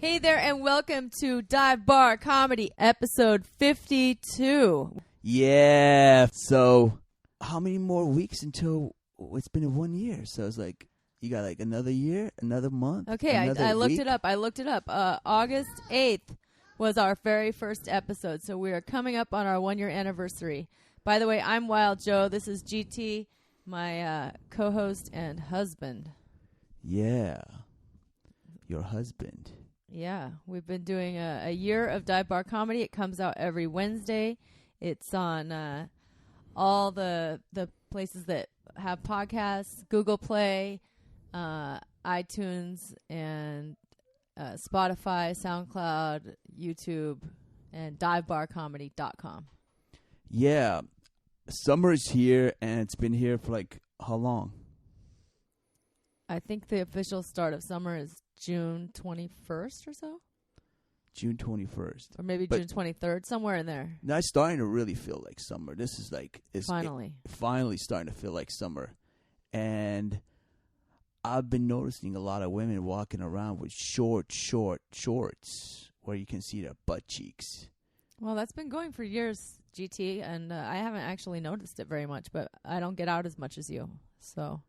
Hey there, and welcome to Dive Bar Comedy, episode 52. Yeah. So, how many more weeks until it's been 1 year? So it's like you got like another year, another month. Okay, I looked it up. August 8th was our very first episode, so we are coming up on our 1 year anniversary. By the way, I'm Wild Joe. This is GT, my co-host and husband. Yeah, your husband. Yeah, we've been doing a year of Dive Bar Comedy. It comes out every Wednesday. It's on all the places that have podcasts, Google Play, iTunes, and Spotify, SoundCloud, YouTube, and divebarcomedy.com. Yeah, summer's here, and it's been here for like how long? I think the official start of summer is June 21st or so. June 21st. Or maybe June 23rd, somewhere in there. Now it's starting to really feel like summer. This is like... finally starting to feel like summer. And I've been noticing a lot of women walking around with shorts where you can see their butt cheeks. Well, that's been going for years, GT, and I haven't actually noticed it very much, but I don't get out as much as you, so...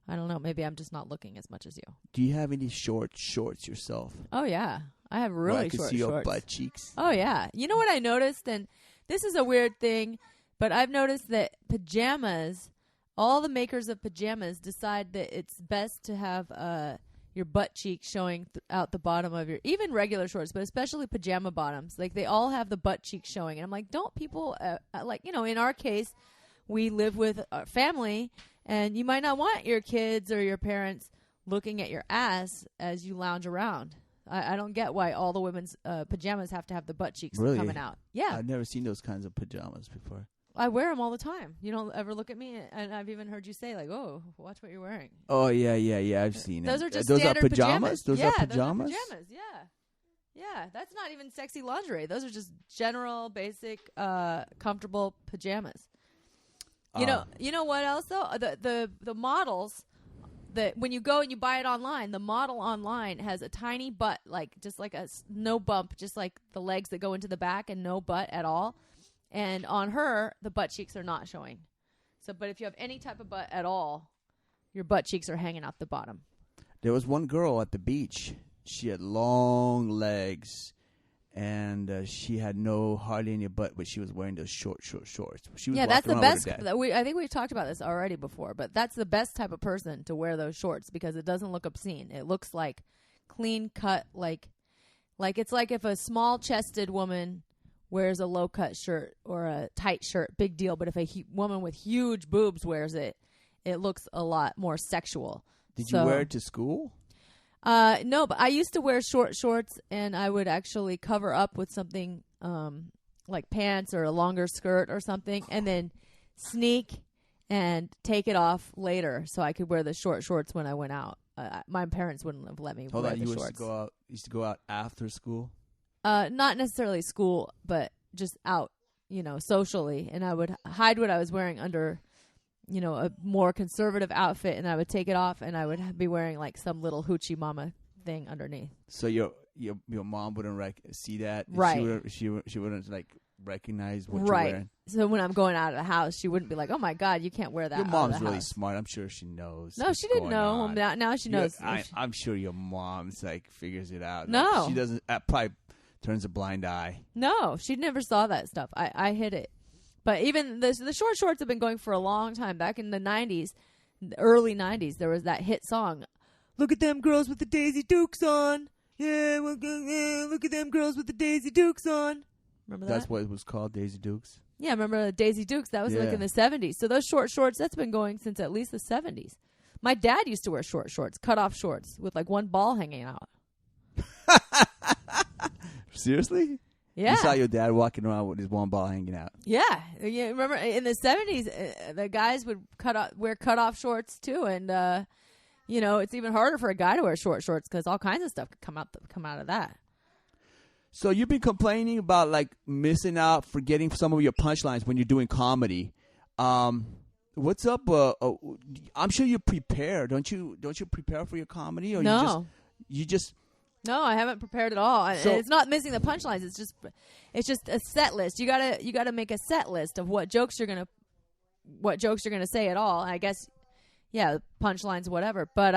I don't know. Maybe I'm just not looking as much as you. Do you have any shorts yourself? Oh, yeah. I have really short shorts. I can see your butt cheeks. Oh, yeah. You know what I noticed? And this is a weird thing, but I've noticed that pajamas, all the makers of pajamas decide that it's best to have your butt cheeks showing out the bottom of your, even regular shorts, but especially pajama bottoms. Like, they all have the butt cheeks showing. And I'm like, don't people, in our case, we live with our family, and you might not want your kids or your parents looking at your ass as you lounge around. I don't get why all the women's pajamas have to have the butt cheeks coming out. Yeah. I've never seen those kinds of pajamas before. I wear them all the time. You don't ever look at me, and I've even heard you say, like, oh, watch what you're wearing. Oh, yeah. I've seen those it. Are just those standard are pajamas? Those are pajamas? Those are pajamas, yeah. Yeah, that's not even sexy lingerie. Those are just general, basic, comfortable pajamas. You know what else though? The models that when you go and you buy it online, the model online has a tiny butt, like just like no bump, just like the legs that go into the back and no butt at all. And on her, the butt cheeks are not showing. So, but if you have any type of butt at all, your butt cheeks are hanging out the bottom. There was one girl at the beach. She had long legs. And she had hardly any butt, but she was wearing those short shorts. She was that's the best. I think we've talked about this already before, but that's the best type of person to wear those shorts because it doesn't look obscene. It looks like clean cut, like it's like if a small chested woman wears a low cut shirt or a tight shirt, big deal. But if a woman with huge boobs wears it, it looks a lot more sexual. Did you wear it to school? No, but I used to wear short shorts, and I would actually cover up with something like pants or a longer skirt or something, and then sneak and take it off later so I could wear the short shorts when I went out. My parents wouldn't have let me wear the shorts. You used to go out after school? Not necessarily school, but just out, socially, and I would hide what I was wearing under a more conservative outfit, and I would take it off, and I would be wearing like some little hoochie mama thing underneath. So your mom wouldn't see that, right? She wouldn't like recognize what you're wearing. So when I'm going out of the house, she wouldn't be like, "Oh my God, you can't wear that." Your mom's really smart. I'm sure she knows. No, she didn't know. Now she knows. I'm sure your mom's like figures it out. No, she doesn't. Probably turns a blind eye. No, she never saw that stuff. I hid it. But even the short shorts have been going for a long time. Back in the 90s, the early 90s, there was that hit song, "Look at them girls with the Daisy Dukes on. Yeah, look at them girls with the Daisy Dukes on." Remember that? That's what it was called, Daisy Dukes? Yeah, remember the Daisy Dukes? That was like in the 70s. So those short shorts, that's been going since at least the 70s. My dad used to wear short shorts, cut-off shorts, with like one ball hanging out. Seriously? Yeah. You saw your dad walking around with his one ball hanging out. Yeah. Remember in the 70s, the guys would wear cut-off shorts too, and it's even harder for a guy to wear short shorts because all kinds of stuff could come out of that. So you've been complaining about like missing out, forgetting some of your punchlines when you're doing comedy. What's up? I'm sure you prepare. Don't you prepare for your comedy? Or no. You just No, I haven't prepared at all. So, it's not missing the punchlines. It's just a set list. You gotta make a set list of what jokes you're gonna say at all. I guess, yeah, punchlines, whatever. But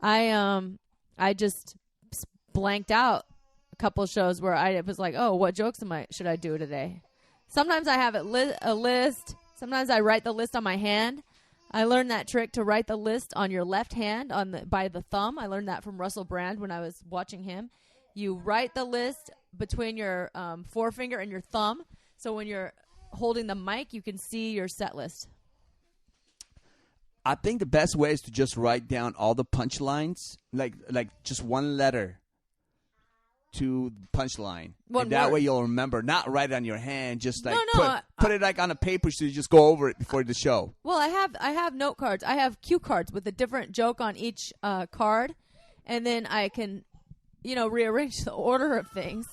I just blanked out a couple of shows where I was like, oh, what jokes should I do today? Sometimes I have a list. Sometimes I write the list on my hand. I learned that trick to write the list on your left hand by the thumb. I learned that from Russell Brand when I was watching him. You write the list between your forefinger and your thumb. So when you're holding the mic, you can see your set list. I think the best way is to just write down all the punchlines, like just one letter to punchline. And that way you'll remember. Not write it on your hand, just like put it like on a paper so you just go over it before the show. Well, I have note cards. I have cue cards with a different joke on each card, and then I can, rearrange the order of things,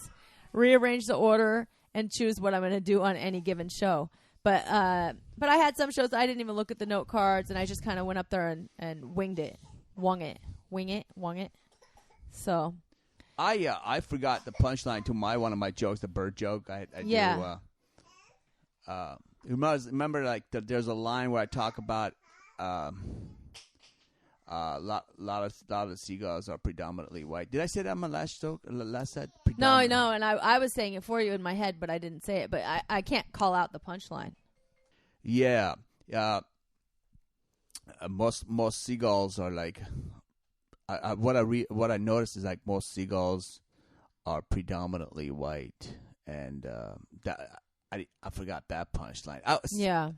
and choose what I'm going to do on any given show. But I had some shows I didn't even look at the note cards, and I just kind of went up there and winged it, wung it. So. I forgot the punchline to one of my jokes, the bird joke. I do. Remember, like there's a line where I talk about lot of seagulls are predominantly white. Did I say that on my last joke? Last set? No, and I was saying it for you in my head, but I didn't say it. But I can't call out the punchline. Yeah, most seagulls are like. What I noticed is like most seagulls are predominantly white, and I forgot that punchline. Yeah.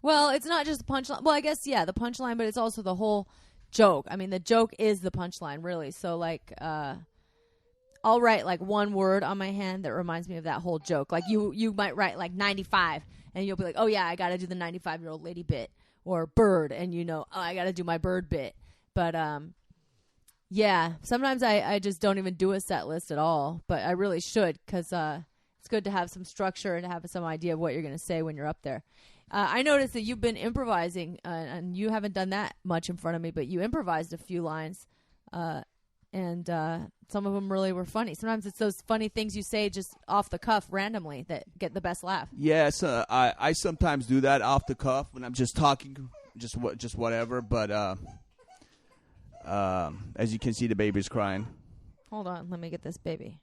Well, it's not just the punchline. Well, I guess the punchline, but it's also the whole joke. I mean, the joke is the punchline, really. So like, I'll write like one word on my hand that reminds me of that whole joke. Like you might write like 95, and you'll be like, oh yeah, I got to do the 95-year-old lady bit, or bird, and oh, I got to do my bird bit. But, sometimes I just don't even do a set list at all. But I really should, because it's good to have some structure and to have some idea of what you're going to say when you're up there. I noticed that you've been improvising, and you haven't done that much in front of me, but you improvised a few lines, and some of them really were funny. Sometimes it's those funny things you say just off the cuff randomly that get the best laugh. Yes, I sometimes do that off the cuff when I'm just talking, just whatever, but... as you can see, the baby's crying. Hold on, let me get this baby.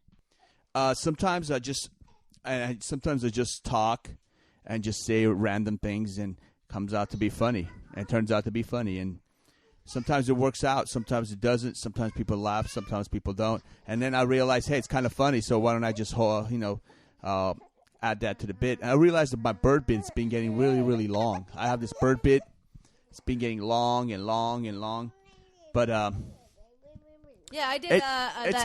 Sometimes I just talk and just say random things, and comes out to be funny. And it turns out to be funny, and sometimes it works out, sometimes it doesn't. Sometimes people laugh, sometimes people don't. And then I realize, hey, it's kind of funny, so why don't I just add that to the bit? And I realized that my bird bit's been getting really, really long. I have this bird bit; it's been getting long and long and long. But yeah, I did.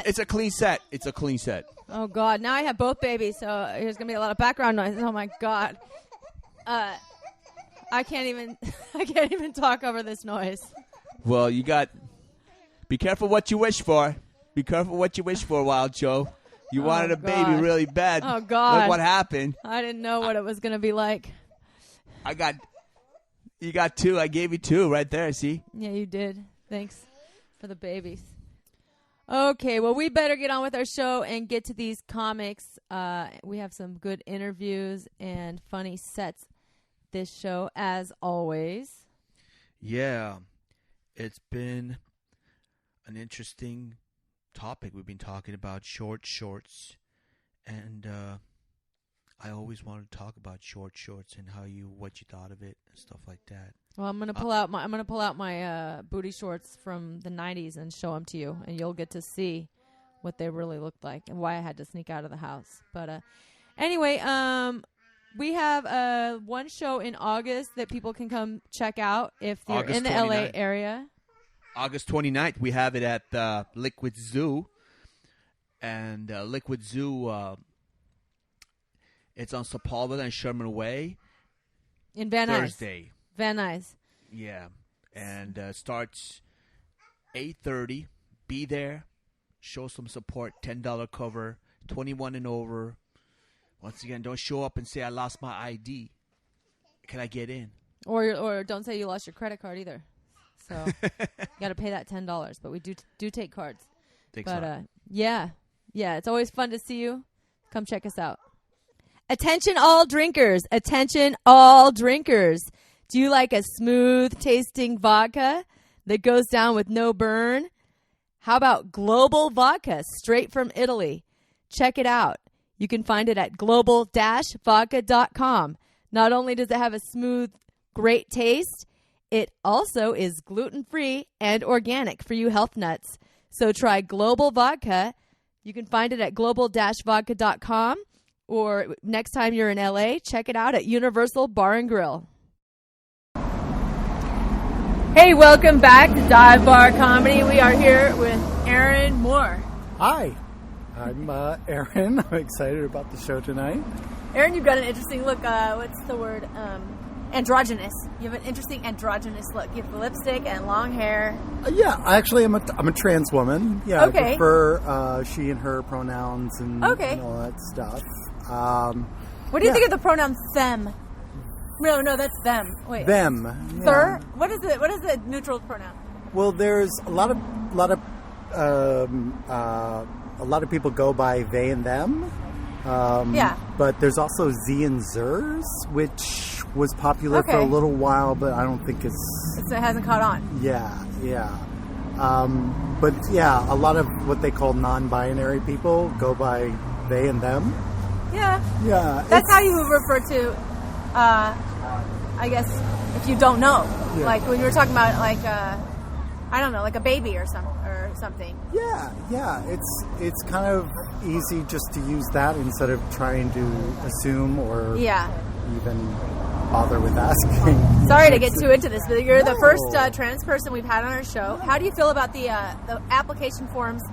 It's a clean set. It's a clean set. Oh God! Now I have both babies, so there's gonna be a lot of background noise. Oh my God! I can't even talk over this noise. Well, be careful what you wish for. Be careful what you wish for, Wild Joe. You wanted a baby really bad. Oh God! Look what happened. I didn't know what it was gonna be like. You got two. I gave you two right there. See? Yeah, you did. Thanks for the babies. Okay, well, we better get on with our show and get to these comics. We have some good interviews and funny sets this show, as always. Yeah, it's been an interesting topic. We've been talking about short shorts, and I always wanted to talk about short shorts and what you thought of it and stuff like that. Well, I'm gonna pull out my booty shorts from the '90s and show them to you, and you'll get to see what they really looked like and why I had to sneak out of the house. But anyway, we have one show in August that people can come check out if you're in the 29th. LA area. August 29th, we have it at Liquid Zoo, and Liquid Zoo. It's on Sepulveda and Sherman Way. In Van Nuys. Thursday. Van Nuys. Yeah. And starts 8:30. Be there. Show some support. $10 cover. 21 and over. Once again, don't show up and say, I lost my ID. Can I get in? Or don't say you lost your credit card either. So you got to pay that $10. But we do take cards. Thanks a lot. Yeah, it's always fun to see you. Come check us out. Attention all drinkers. Attention all drinkers. Do you like a smooth tasting vodka that goes down with no burn? How about Global Vodka, straight from Italy? Check it out. You can find it at global-vodka.com. Not only does it have a smooth, great taste, it also is gluten-free and organic for you health nuts. So try Global Vodka. You can find it at global-vodka.com. Or next time you're in LA, check it out at Universal Bar and Grill. Hey, welcome back to Dive Bar Comedy. We are here with Erin Mohr. Hi, I'm Erin. I'm excited about the show tonight. Erin, you've got an interesting look. What's the word? Androgynous. You have an interesting androgynous look. You have lipstick and long hair. Yeah, actually, I'm a trans woman. Yeah, okay. I prefer she and her pronouns and all that stuff. What do you think of the pronoun them? No, that's them. Wait, them. Sir, yeah. What is the neutral pronoun? Well, there's a lot of people go by they and them. But there's also Z and Zers, which was popular for a little while, but I don't think it hasn't caught on. Yeah. But yeah, a lot of what they call non-binary people go by they and them. Yeah. Yeah. That's how you refer to, I guess, if you don't know. Yeah. Like when you were talking about, like, I don't know, like a baby or something. Yeah. It's kind of easy just to use that instead of trying to assume or even bother with asking. Sorry to get too into this, but you're the first trans person we've had on our show. How do you feel about the application forms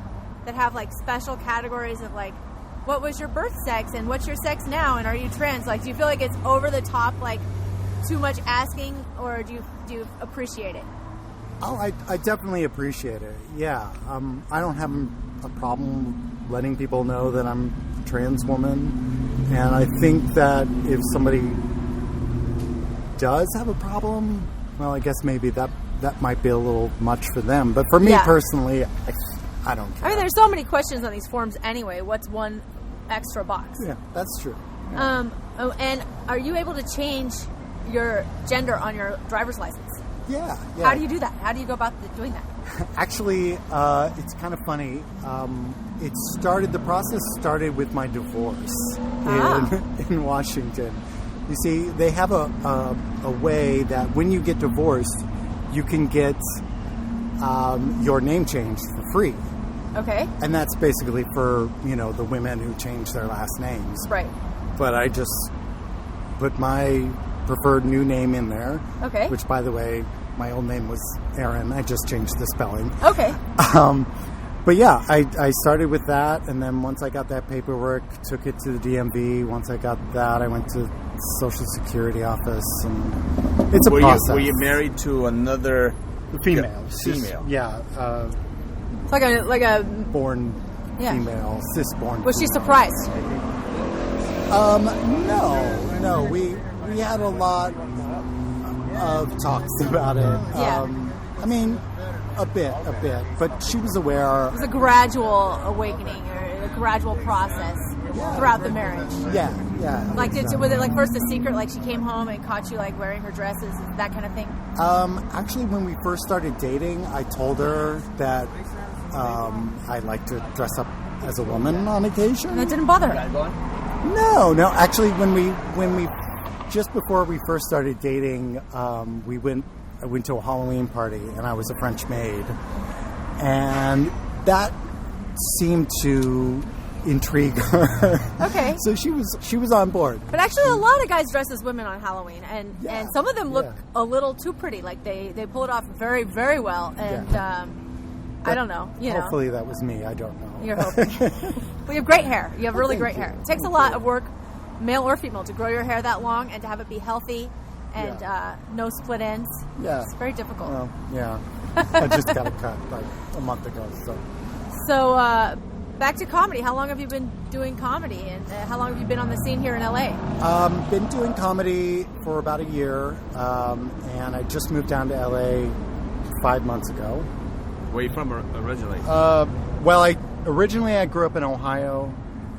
that have like special categories of like, what was your birth sex and what's your sex now and are you trans? Like, do you feel like it's over the top, like too much asking, or do you appreciate it? Oh, I definitely appreciate it. Yeah, I don't have a problem letting people know that I'm a trans woman, and I think that if somebody does have a problem, well, I guess maybe that might be a little much for them. But for me personally, I don't care. I mean, there's so many questions on these forms anyway. What's one extra box? Yeah, that's true. Yeah. And are you able to change your gender on your driver's license? Yeah. How do you do that? How do you go about doing that? Actually, it's kind of funny. The process started with my divorce in Washington. You see, they have a way that when you get divorced, you can get your name changed for free. Okay. And that's basically for, the women who change their last names. Right. But I just put my preferred new name in there. Okay. Which, by the way, my old name was Erin. I just changed the spelling. Okay. But yeah, I started with that, and then once I got that paperwork, took it to the DMV. Once I got that, I went to the Social Security office, and it's a process. Were you married to another female? Yeah. It's like a born female, cis-born. Was she surprised? No. We had a lot of talks about it. Yeah. I mean, a bit, but she was aware. It was a gradual awakening or a gradual process throughout the marriage. Yeah. Like, was it like first a secret? Like she came home and caught you like wearing her dresses, that kind of thing? Actually, when we first started dating, I told her that I like to dress up as a woman on occasion. And that didn't bother her? No. Actually, when we just before we first started dating, I went to a Halloween party, and I was a French maid, and that seemed to intrigue her. Okay. So she was on board. But actually, a lot of guys dress as women on Halloween, and some of them look a little too pretty. Like they pull it off very, very well, and I don't know. Hopefully that was me. I don't know. You're hoping. Well, you have great hair. You have really great hair. It takes a lot of work, male or female, to grow your hair that long and to have it be healthy and no split ends. Yeah. It's very difficult. Well, yeah. I just got it cut like a month ago. So back to comedy. How long have you been doing comedy, and how long have you been on the scene here in LA? Been doing comedy for about a year, and I just moved down to LA 5 months ago. Where are you from originally? Well, originally I grew up in Ohio,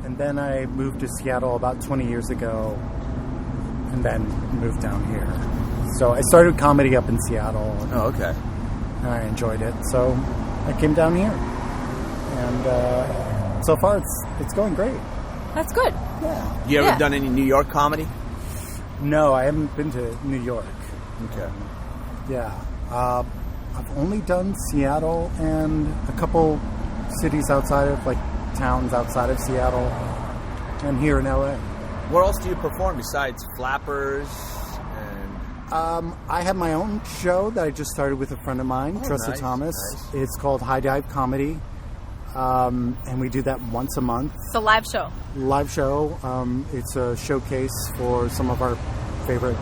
and then I moved to Seattle about 20 years ago, and then moved down here. So I started comedy up in Seattle. Oh, okay. And I enjoyed it, so I came down here. And so far it's going great. That's good. Yeah. You ever done any New York comedy? No, I haven't been to New York. Okay. Yeah. I've only done Seattle and a couple cities outside of, like, towns outside of Seattle and here in LA. Where else do you perform besides Flappers? And I have my own show that I just started with a friend of mine, Tressa Thomas. Nice. It's called High Dive Comedy. And we do that once a month. It's a live show. Live show. It's a showcase for some of our favorite,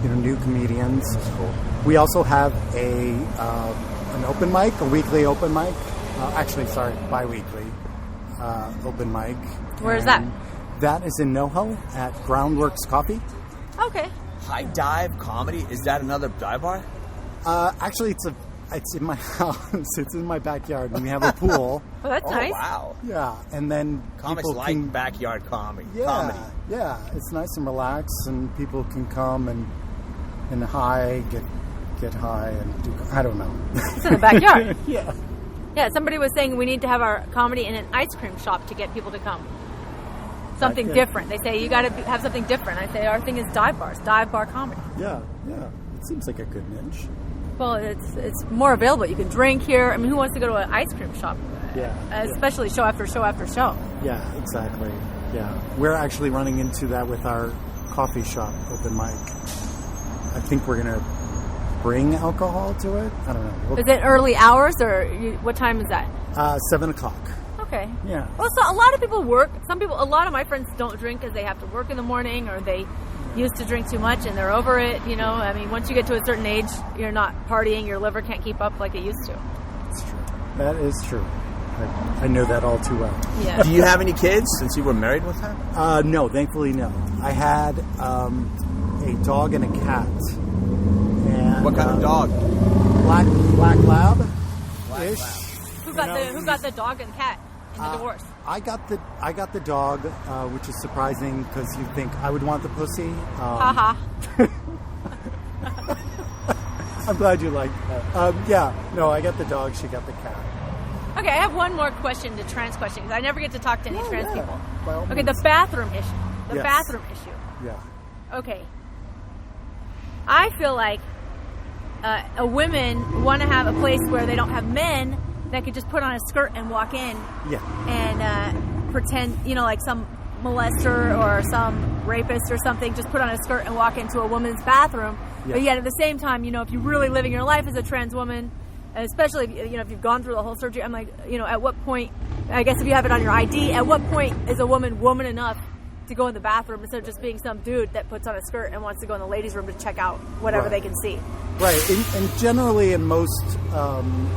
new comedians. That's cool. We also have an open mic, a weekly open mic. Bi-weekly open mic. Where is that? That is in NoHo at Groundworks Coffee. Okay. High Dive Comedy? Is that another dive bar? Actually, it's in my house. It's in my backyard, and we have a pool. Oh, that's nice. Wow. Yeah, and then Comics like backyard comedy. Yeah, it's nice and relaxed, and people can come and get high and do. I don't know. It's in the backyard. Yeah. Yeah, somebody was saying we need to have our comedy in an ice cream shop to get people to come. Something different. They say you got to have something different. I say our thing is dive bars, dive bar comedy. Yeah. It seems like a good niche. Well, it's more available. You can drink here. I mean, who wants to go to an ice cream shop? Yeah. Especially show after show after show. Yeah, exactly. Yeah. We're actually running into that with our coffee shop open mic. I think we're going to bring alcohol to it. I don't know. Is it early hours or what time is that? 7:00. Okay. Yeah. Well, so a lot of people work. A lot of my friends don't drink because they have to work in the morning or they used to drink too much and they're over it. I mean, once you get to a certain age, you're not partying. Your liver can't keep up like it used to. That's true. That is true. I know that all too well. Yeah. Do you have any kids since you were married with her? No, thankfully no. I had a dog and a cat. And, what kind of dog? Black lab. Black lab. Who got the dog and cat in the divorce? I got the dog, which is surprising because you'd think I would want the pussy. Haha. I'm glad you liked that. I got the dog. She got the cat. Okay, I have one more question to trans question because I never get to talk to any trans people. Okay, means. the bathroom issue. Yes. Bathroom issue. Yeah. Okay. I feel like women want to have a place where they don't have men that could just put on a skirt and walk in and pretend, like some molester or some rapist or something, just put on a skirt and walk into a woman's bathroom. Yeah. But yet at the same time, if you're really living your life as a trans woman, especially if you've gone through the whole surgery, I'm like, at what point, I guess if you have it on your ID, at what point is a woman enough to go in the bathroom instead of just being some dude that puts on a skirt and wants to go in the ladies' room to check out whatever they can see. Right. And generally in most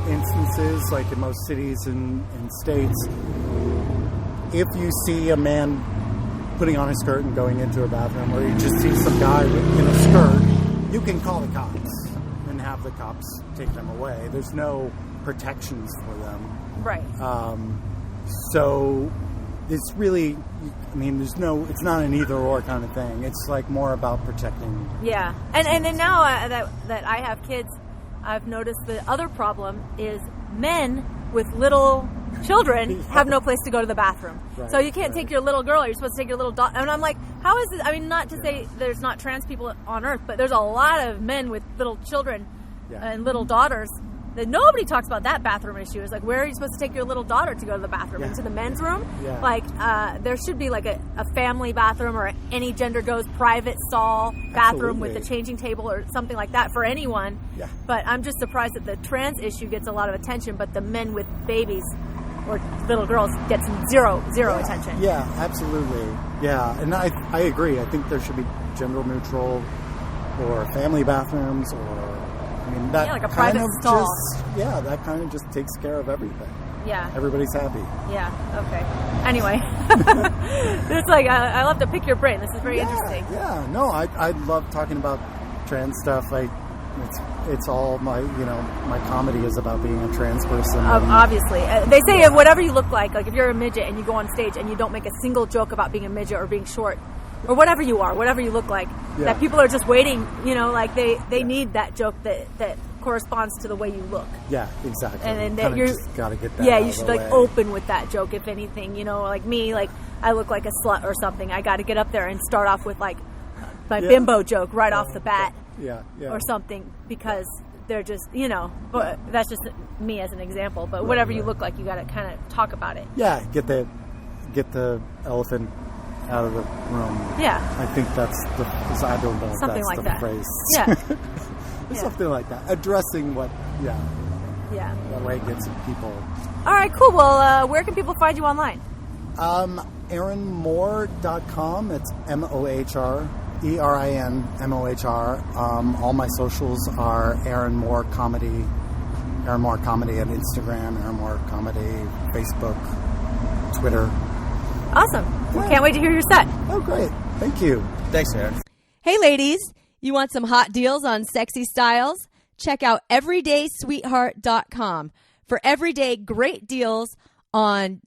instances, like in most cities and states, if you see a man putting on a skirt and going into a bathroom, or you just see some guy in a skirt, you can call the cops and have the cops take them away. There's no protections for them. Right. So it's really, it's not an either or kind of thing. It's like more about protecting. Yeah. And then now that I have kids, I've noticed the other problem is men with little children have no place to go to the bathroom. Right, so you can't take your little girl, or you're supposed to take your little daughter. And I'm like, how is it? Not to say there's not trans people on Earth, but there's a lot of men with little children and little daughters that nobody talks about that bathroom issue. It's like, where are you supposed to take your little daughter to go to the bathroom? Yeah. Into the men's room? Yeah. Like, there should be like a family bathroom or any gender goes private stall bathroom with a changing table or something like that for anyone. Yeah. But I'm just surprised that the trans issue gets a lot of attention, but the men with babies or little girls gets zero attention. Yeah, absolutely. Yeah, and I agree. I think there should be gender neutral or family bathrooms or... that like a private stall. That kind of just takes care of everything. Yeah. Everybody's happy. Yeah, okay. Anyway. It's like, I love to pick your brain. This is very interesting. Yeah, no, I love talking about trans stuff. I It's all my comedy is about being a trans person. Obviously. They say whatever you look like if you're a midget and you go on stage and you don't make a single joke about being a midget or being short or whatever you are, whatever you look like, that people are just waiting, they need that joke that corresponds to the way you look. Yeah, exactly. And then you just got to get that you should open with that joke, if anything. Like me, I look like a slut or something. I got to get up there and start off with my bimbo joke right off the bat. Or something, because they're just, but that's just me as an example. But whatever you look like, you got to kind of talk about it. Yeah, get the elephant out of the room. Yeah, I think that's I don't know. Something if that's like the that. Phrase. Yeah, something like that. Addressing what, that way gets people. All right, cool. Well, where can people find you online? ErinMohr.com. It's MOHR. ERINMOHR. All my socials are Erin Mohr Comedy. Erin Mohr Comedy at Instagram, Erin Mohr Comedy, Facebook, Twitter. Awesome. Yeah. Can't wait to hear your set. Oh, great. Thank you. Thanks, Erin. Hey, ladies. You want some hot deals on sexy styles? Check out everydaysweetheart.com for everyday great deals on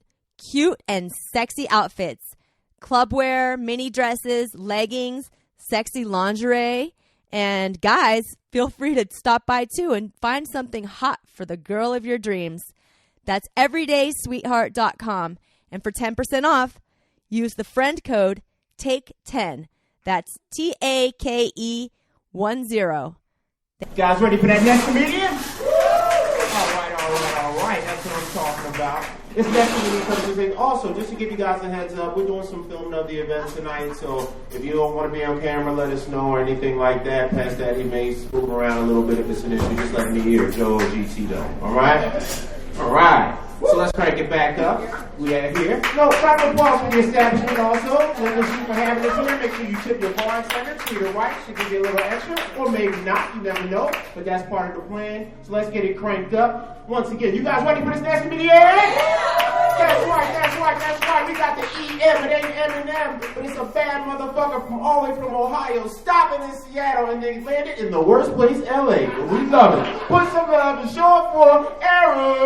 cute and sexy outfits, clubwear, mini dresses, leggings, sexy lingerie, and guys, feel free to stop by too and find something hot for the girl of your dreams. That's everydaysweetheart.com, and for 10% off, use the friend code TAKE10. That's TAKE10. Guys ready for that next comedian? All right. That's what I'm talking about. This next comedian comes in. Also, just to give you guys a heads up, we're doing some filming of the event tonight, so if you don't want to be on camera, let us know or anything like that. Past that, he may move around a little bit if it's an issue. Just let me hear Joe or GT though. All right. So let's crank it back up. We have here. No, round of applause for the establishment also. Let us see for having us here. Make sure you tip your bar attendant to your right. She can get a little extra, or maybe not. You never know. But that's part of the plan. So let's get it cranked up. Once again, you guys ready for this next comedian? That's right. We got the EM. It ain't Eminem, but it's a bad motherfucker from all the way from Ohio, stopping in Seattle and then landed in the worst place, LA. But we love it. Put some love and show up for Erin.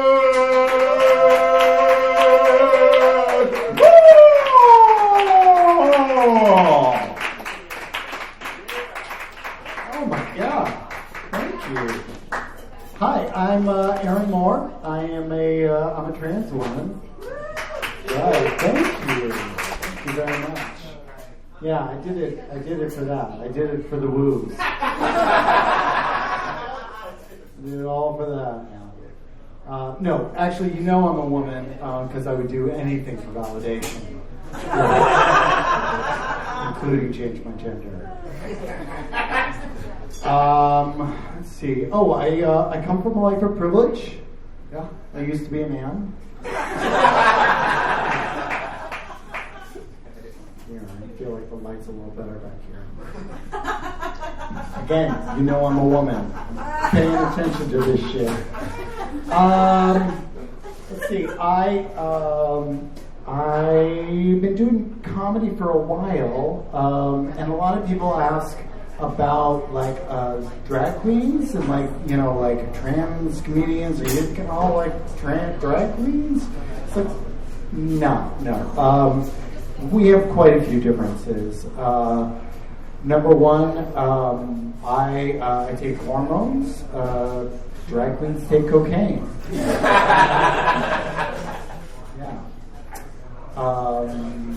Oh my God! Thank you. Hi, I'm Erin Mohr. I'm a trans woman. Right, thank you. Thank you very much. Yeah, I did it for that. I did it for the woos. I did it all for that. No, actually, I'm a woman because I would do anything for validation, including change my gender. Let's see. Oh, I come from a life of privilege. Yeah, I used to be a man. I feel like the light's a little better back here. Again, I'm a woman. I'm paying attention to this shit. Let's see. I've been doing comedy for a while, and a lot of people ask about drag queens and trans comedians. Are you all trans drag queens? It's like no. We have quite a few differences. Number one, I take hormones. Drag queens take cocaine. Yeah.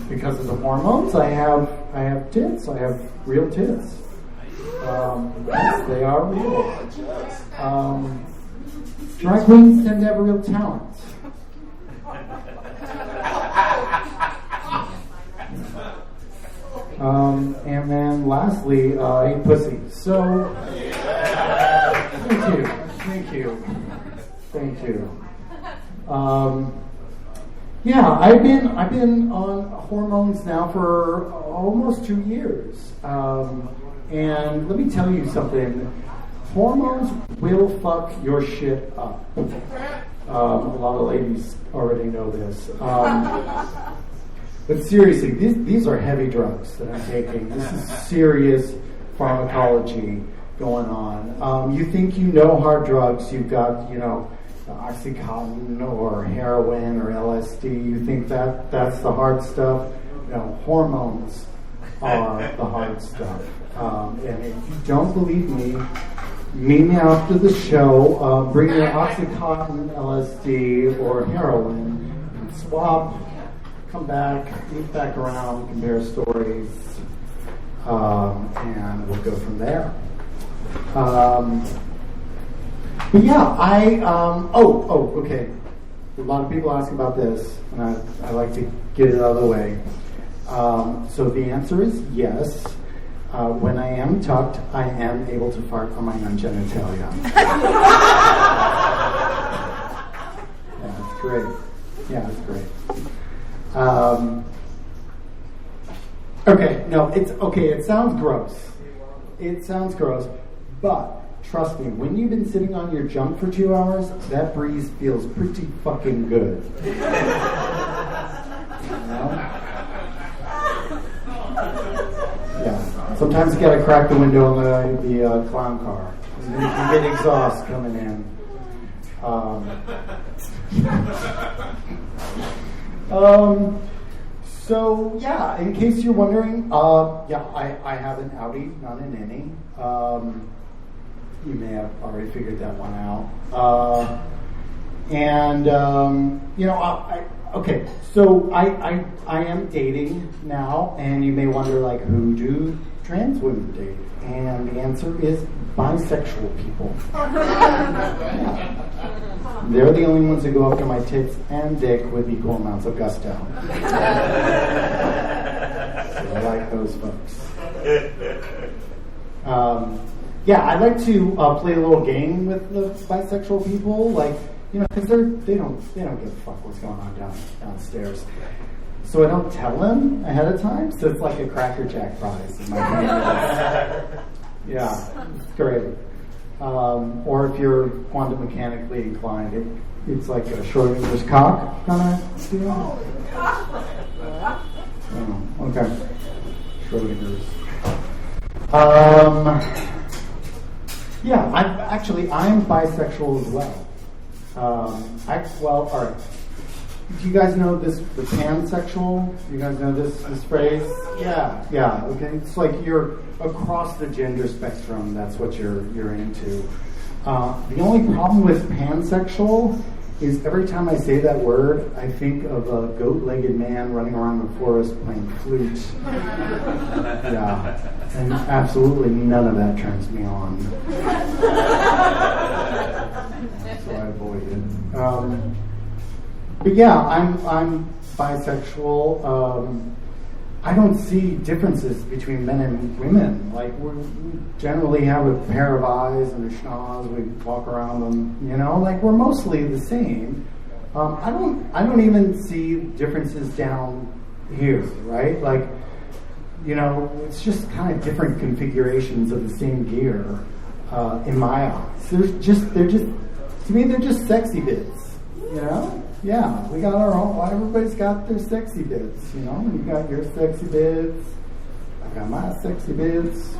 Because of the hormones, I have tits. I have real tits. Yes, they are real. Drag queens tend to have a real talent. And then lastly, I eat pussy. So, thank you. Yeah, I've been on hormones now for almost 2 years. And let me tell you something. Hormones will fuck your shit up. A lot of ladies already know this. But seriously, these are heavy drugs that I'm taking. This is serious pharmacology. going on. You think you know hard drugs. You've got, Oxycontin or heroin or LSD. You think that's the hard stuff. No, hormones are the hard stuff. And if you don't believe me, meet me after the show. Bring your Oxycontin, LSD, or heroin, and swap. Come back, meet back around, compare stories, and we'll go from there. But yeah, okay. A lot of people ask about this, and I like to get it out of the way. So the answer is yes. When I am tucked, I am able to fart on my own genitalia. Yeah, it's great. Yeah, it's great. Okay, no, it's okay. It sounds gross, but trust me, when you've been sitting on your junk for 2 hours, that breeze feels pretty fucking good. You know? Yeah. Sometimes you gotta crack the window on the clown car. You get exhaust coming in. So yeah, in case you're wondering, I have an outie, not an innie. You may have already figured that one out. Okay, so I am dating now, and you may wonder, like, who do trans women date? And the answer is bisexual people. Yeah. They're the only ones who go after my tits and dick with equal amounts of gusto. So I like those folks. I like to play a little game with the bisexual people, like, because they don't give a fuck what's going on downstairs. So I don't tell them ahead of time, so it's like a Cracker Jack prize in my hand. Yeah, it's great. Or if you're quantum mechanically inclined, it's like a Schrodinger's cock kind of deal. Oh, okay. Schrodinger's. I'm bisexual as well. All right. Do you guys know the pansexual? Do you guys know this phrase? Yeah. Okay, it's like you're across the gender spectrum. That's what you're into. The only problem with pansexual is every time I say that word, I think of a goat-legged man running around the forest playing flute. Yeah, and absolutely none of that turns me on. So I avoid it. But yeah, I'm bisexual. I don't see differences between men and women. Like, we generally have a pair of eyes and a schnoz. We walk around them, like we're mostly the same. I don't even see differences down here, right? Like, it's just kind of different configurations of the same gear in my eyes. They're just to me, they're just sexy bits, Yeah, we got our own. Everybody's got their sexy bits, You got your sexy bits. I got my sexy bits,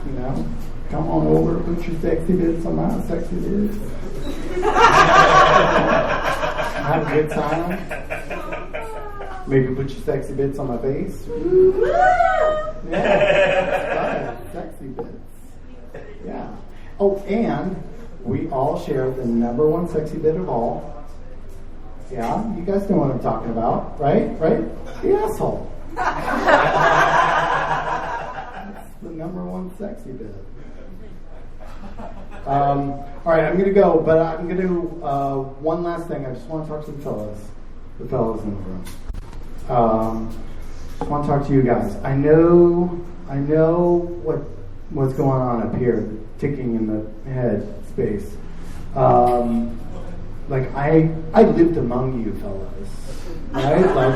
Come on over, put your sexy bits on my sexy bits. Have a good time. Maybe put your sexy bits on my face. Yeah, sexy bits. Yeah. Oh, and we all share the number one sexy bit of all. Yeah, you guys know what I'm talking about, right? The asshole. That's the number one sexy bit. All right, I'm going to go, but I'm going to do one last thing. I just want to talk to the fellas in the room. Just want to talk to you guys. I know what's going on up here, the ticking in the head space. Like, I lived among you fellas, right? Like,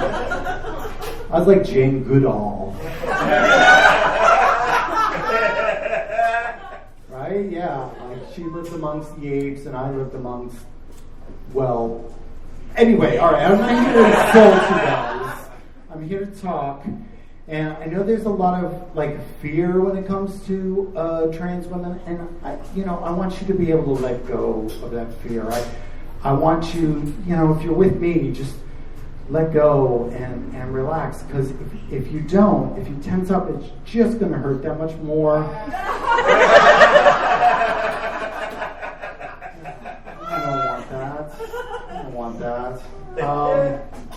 I was like Jane Goodall. Right? Yeah. Like, she lived amongst the apes and I lived amongst, anyway, all right. I'm here to insult you guys. I'm here to talk. And I know there's a lot of fear when it comes to trans women, and I want you to be able to let go of that fear. I want you, if you're with me, just let go and relax. Because if you don't, if you tense up, it's just going to hurt that much more. I don't want that.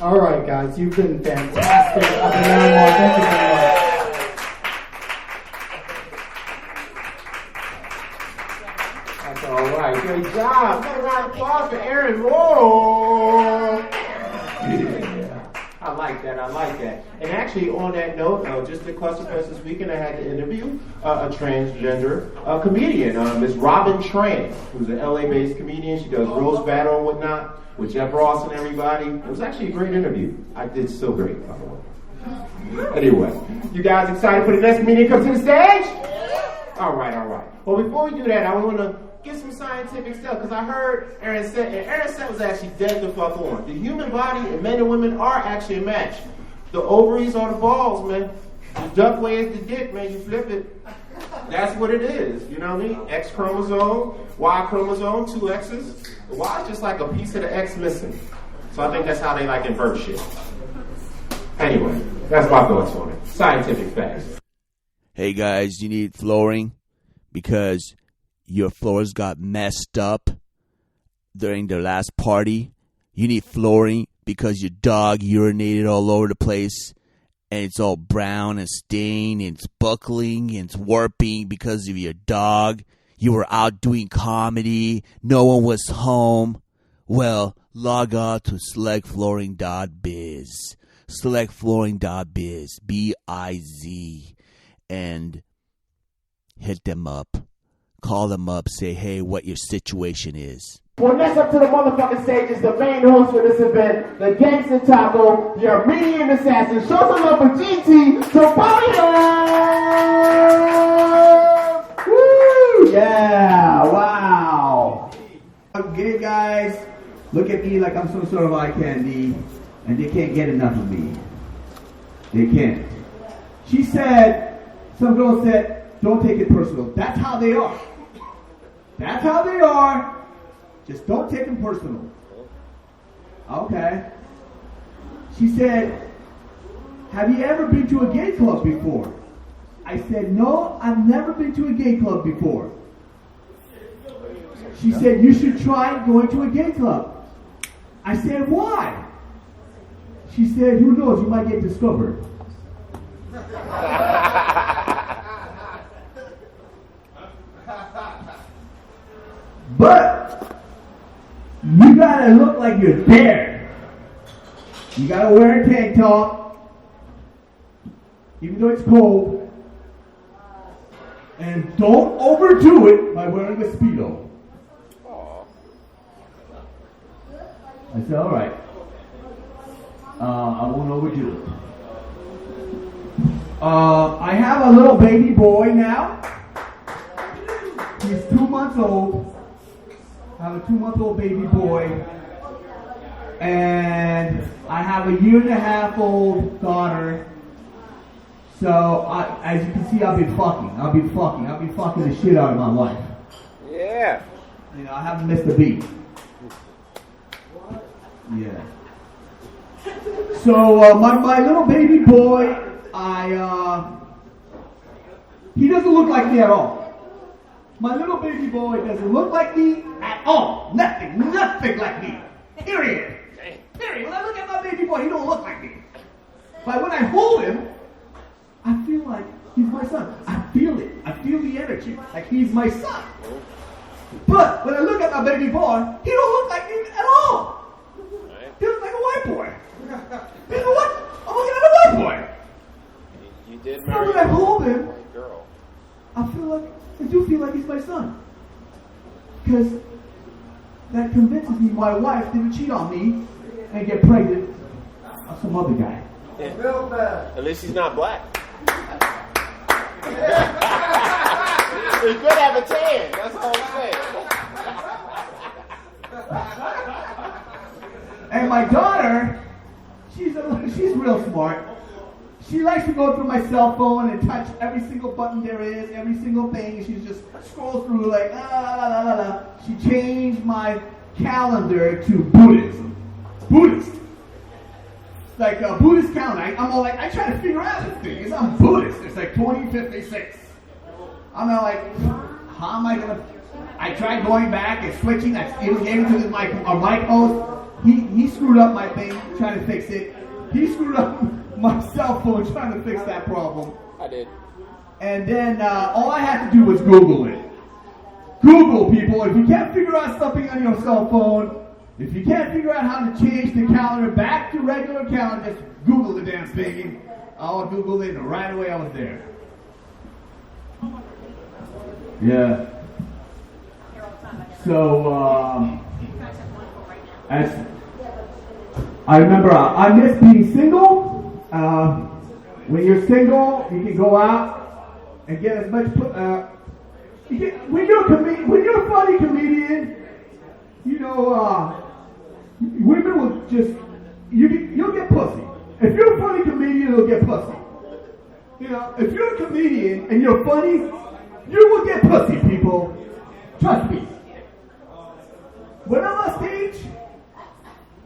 All right, guys, you've been fantastic. I've been Erin Mohr. Thank you very much. That's all right. Great job. Another round of applause for Erin Mohr. I like that. And actually, on that note, just at Clusterfest this weekend, I had to interview a transgender comedian, Miss Robin Tran, who's an LA-based comedian. She does Rose Battle and whatnot with Jeff Ross and everybody. It was actually a great interview. I did so great, by the way. Anyway, you guys excited for the next comedian comes to the stage? All right. Well, before we do that, I want to get some scientific stuff, because I heard Erin said, and Erin said was actually dead the fuck on. The human body and men and women are actually a match. The ovaries are the balls, man. The duckway is the dick, man. You flip it. That's what it is. You know what I mean? X chromosome, Y chromosome, 2 X's. The Y is just like a piece of the X missing. So I think that's how they invert shit. Anyway, that's my thoughts on it. Scientific facts. Hey guys, you need flooring because your floors got messed up during their last party. You need flooring because your dog urinated all over the place and it's all brown and stained and it's buckling and it's warping because of your dog. You were out doing comedy. No one was home. Well, log on to selectflooring.biz. Selectflooring.biz. B-I-Z. And hit them up. Call them up, say, hey, what your situation is. Well, next up to the motherfucking stage is the main host for this event, the Gangsta Taco, the Armenian Assassin. Show some love for GT Toponia! Woo! Yeah, wow. Gay guys look at me like I'm some sort of eye candy, and they can't get enough of me. They can't. Some girl said, don't take it personal. That's how they are. That's how they are. Just don't take them personal. Okay. She said, have you ever been to a gay club before? I said, no, I've never been to a gay club before. She said, you should try going to a gay club. I said, why? She said, who knows, you might get discovered. But you gotta look like you're there. You gotta wear a tank top, even though it's cold. And don't overdo it by wearing a Speedo. I said, all right. I won't overdo it. I have a little baby boy now. He's 2 months old. I have a 2-month-old baby boy. And I have a 1.5-year-old daughter. So, as you can see, I've been fucking the shit out of my life. Yeah. You know, I haven't missed a beat. Yeah. So, my little baby boy, he doesn't look like me at all. My little baby boy doesn't look like me at all. Nothing like me. Period. When I look at my baby boy, he don't look like me. But when I hold him, I feel like he's my son. I feel it. I feel the energy. Like he's my son. But when I look at my baby boy, he don't look like me at all. He looks like a white boy. You know what? I'm looking at a white boy. You did So marry when I hold him, a girl. I do feel like he's my son. Because that convinces me my wife didn't cheat on me and get pregnant of some other guy. Yeah. At least he's not black. He could have a tan. That's all I'm saying. And my daughter, she's real smart. She likes to go through my cell phone and touch every single button there is, every single thing, and she just scrolls through like, la, la, la, la, la. She changed my calendar to Buddhism. Buddhist. Like a Buddhist calendar. I'm all like, I try to figure out this thing. It's I'm Buddhist. It's like 2056. I'm all like, how am I going to... I tried going back and switching. I even gave it to my host. He screwed up my thing, trying to fix it. He screwed up my cell phone, trying to fix that problem. I did. And then all I had to do was Google it. Google, people. If you can't figure out something on your cell phone, if you can't figure out how to change the calendar back to regular calendar, just Google the damn thing. And I'll Google it, and right away I was there. Yeah. So, I remember I miss being single. When you're single, you can go out and get as much. When you're a funny comedian, you know, women will just you'll get pussy. If you're a funny comedian, you'll get pussy. You know, if you're a comedian and you're funny, you will get pussy, people. Trust me. When I'm on stage,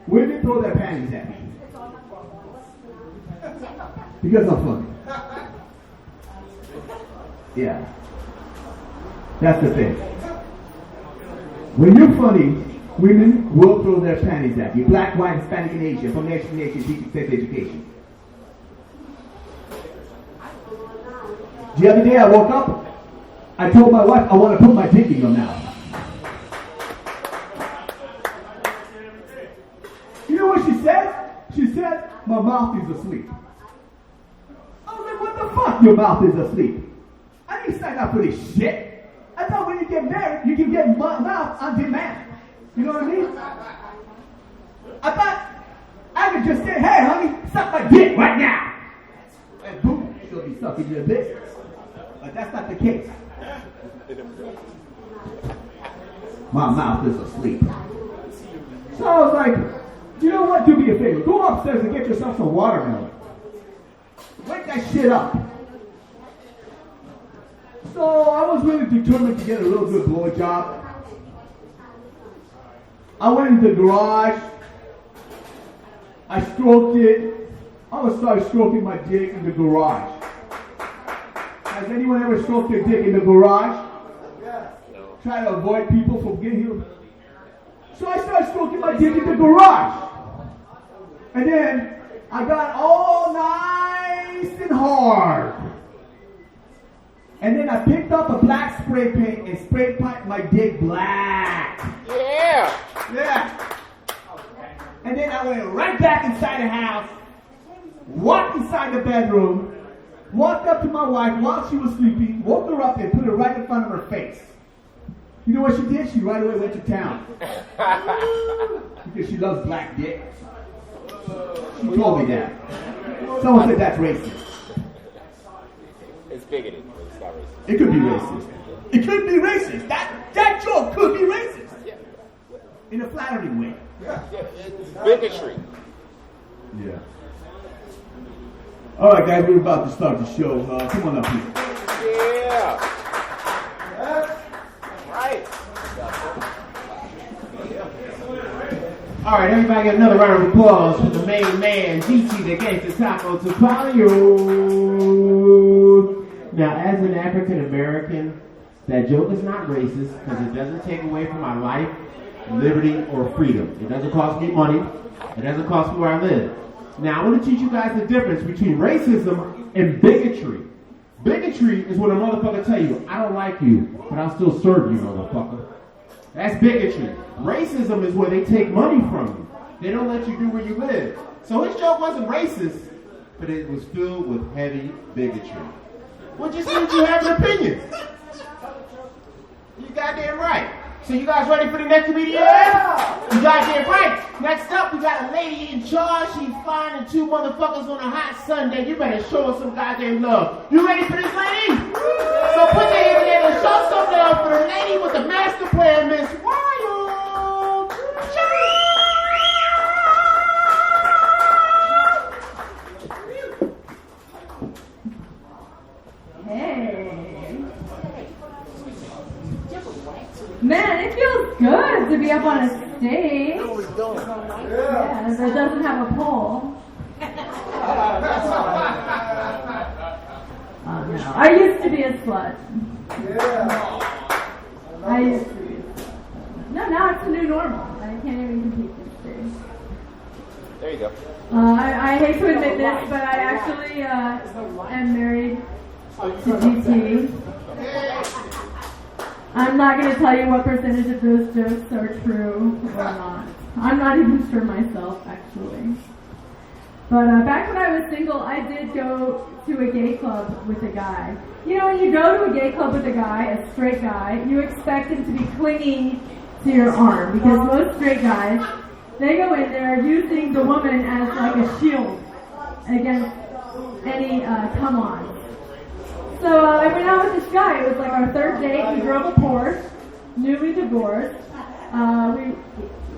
women throw their panties at me. Because I'm funny. Yeah. That's the thing. When you're funny, women will throw their panties at you. Black, white, Hispanic, and Asian. From nation to nation, teaching sex education. The other day I woke up, I told my wife I want to put my dick in your mouth. You know what she said? She said, my mouth is asleep. I was like, what the fuck? Your mouth is asleep. I didn't sign up for this shit. I thought when you get married, you can get mouth on demand. You know what I mean? I thought I could just say, hey, honey, suck my dick right now. And boom, she'll be sucking your dick. But that's not the case. My mouth is asleep. So I was like, you know what? Do me a favor. Go upstairs and get yourself some watermelon. Wake that shit up. So I was really determined to get a real good blowjob. I went into the garage. I stroked it. I would start stroking my dick in the garage. Has anyone ever stroked their dick in the garage? Try to avoid people from getting here. So I started stroking my dick in the garage. And then I got all nice and hard. And then I picked up a black spray paint and spray painted my dick black. Yeah. Yeah. And then I went right back inside the house, walked inside the bedroom, walked up to my wife while she was sleeping, woke her up and put her right in front of her face. You know what she did? She right away went to town. Because she loves black dicks. She told me that. Someone said that's racist. It's bigoted, but it's not racist. It could be racist. It could be racist. That joke could be racist. Yeah. In a flattering way. Yeah, it's bigotry. Yeah. All right, guys, we're about to start the show. Come on up here. Yeah. Right. All right, everybody get another round of applause for the main man, GT, the gangster taco Topayo. Now, as an African American, that joke is not racist because it doesn't take away from my life, liberty, or freedom. It doesn't cost me money. It doesn't cost me where I live. Now, I want to teach you guys the difference between racism and bigotry. Bigotry is when a motherfucker tell you, I don't like you, but I'll still serve you, motherfucker. That's bigotry. Racism is where they take money from you. They don't let you do where you live. So his joke wasn't racist, but it was filled with heavy bigotry. Well, just means you have an opinion. You goddamn right. So you guys ready for the next comedian? Yeah! You goddamn right. Next up, we got a lady in charge. She's finding two motherfuckers on a hot Sunday. You better show her some goddamn love. You ready for this lady? So put your hands together and show some love for the lady with the master plan, Miss Wild. be up on a stage. Yeah, that doesn't have a pole. Oh no, I used to be a slut. I used to be a slut. No, now it's the new normal. I can't even compete these days. There you go. I hate to admit this, but I actually am married to GT. I'm not going to tell you what percentage of those jokes are true or not. I'm not even sure myself, actually. But back when I was single, I did go to a gay club with a guy. You know, when you go to a gay club with a guy, a straight guy, you expect him to be clinging to your arm. Because most straight guys, they go in there using the woman as like a shield against any come-on. So I went out with this guy. It was like our third date. He drove a Porsche, newly divorced.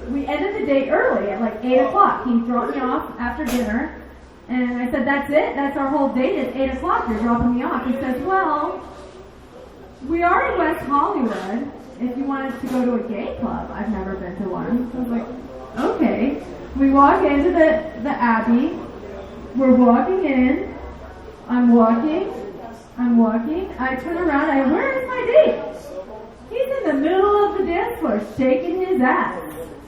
We ended the date early at like 8 o'clock. He dropped me off after dinner. And I said, that's it? That's our whole date? It's 8 o'clock. You're dropping me off. He says, well, we are in West Hollywood. If you wanted to go to a gay club, I've never been to one. So I was like, okay. We walk into the Abbey. We're walking in. I'm walking. I turn around. Where is my date? He's in the middle of the dance floor, shaking his ass,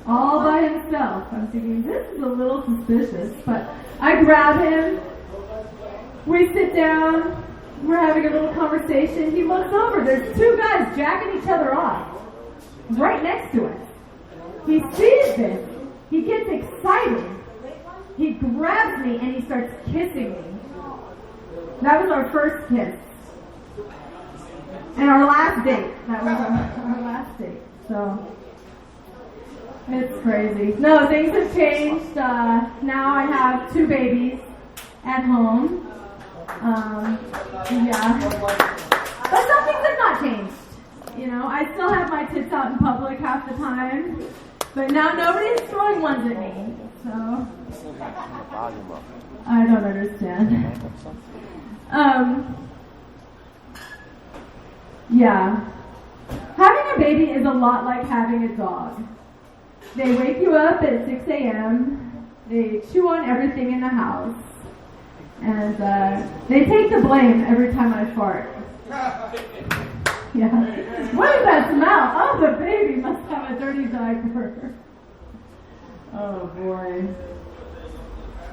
all by himself. I'm thinking, this is a little suspicious. But I grab him. We sit down. We're having a little conversation. He looks over. There's two guys jacking each other off right next to us. He sees this. He gets excited. He grabs me and he starts kissing me. That was our first kiss. And our last date. That was our last date. So, it's crazy. No, things have changed. Now I have 2 babies at home. Yeah. But some things have not changed. You know, I still have my tits out in public half the time. But now nobody's throwing ones at me. So, I don't understand. Yeah. Having a baby is a lot like having a dog. They wake you up at 6 a.m. They chew on everything in the house. And they take the blame every time I fart. Yeah. What is that smell? Oh, the baby must have a dirty diaper. Oh, boy.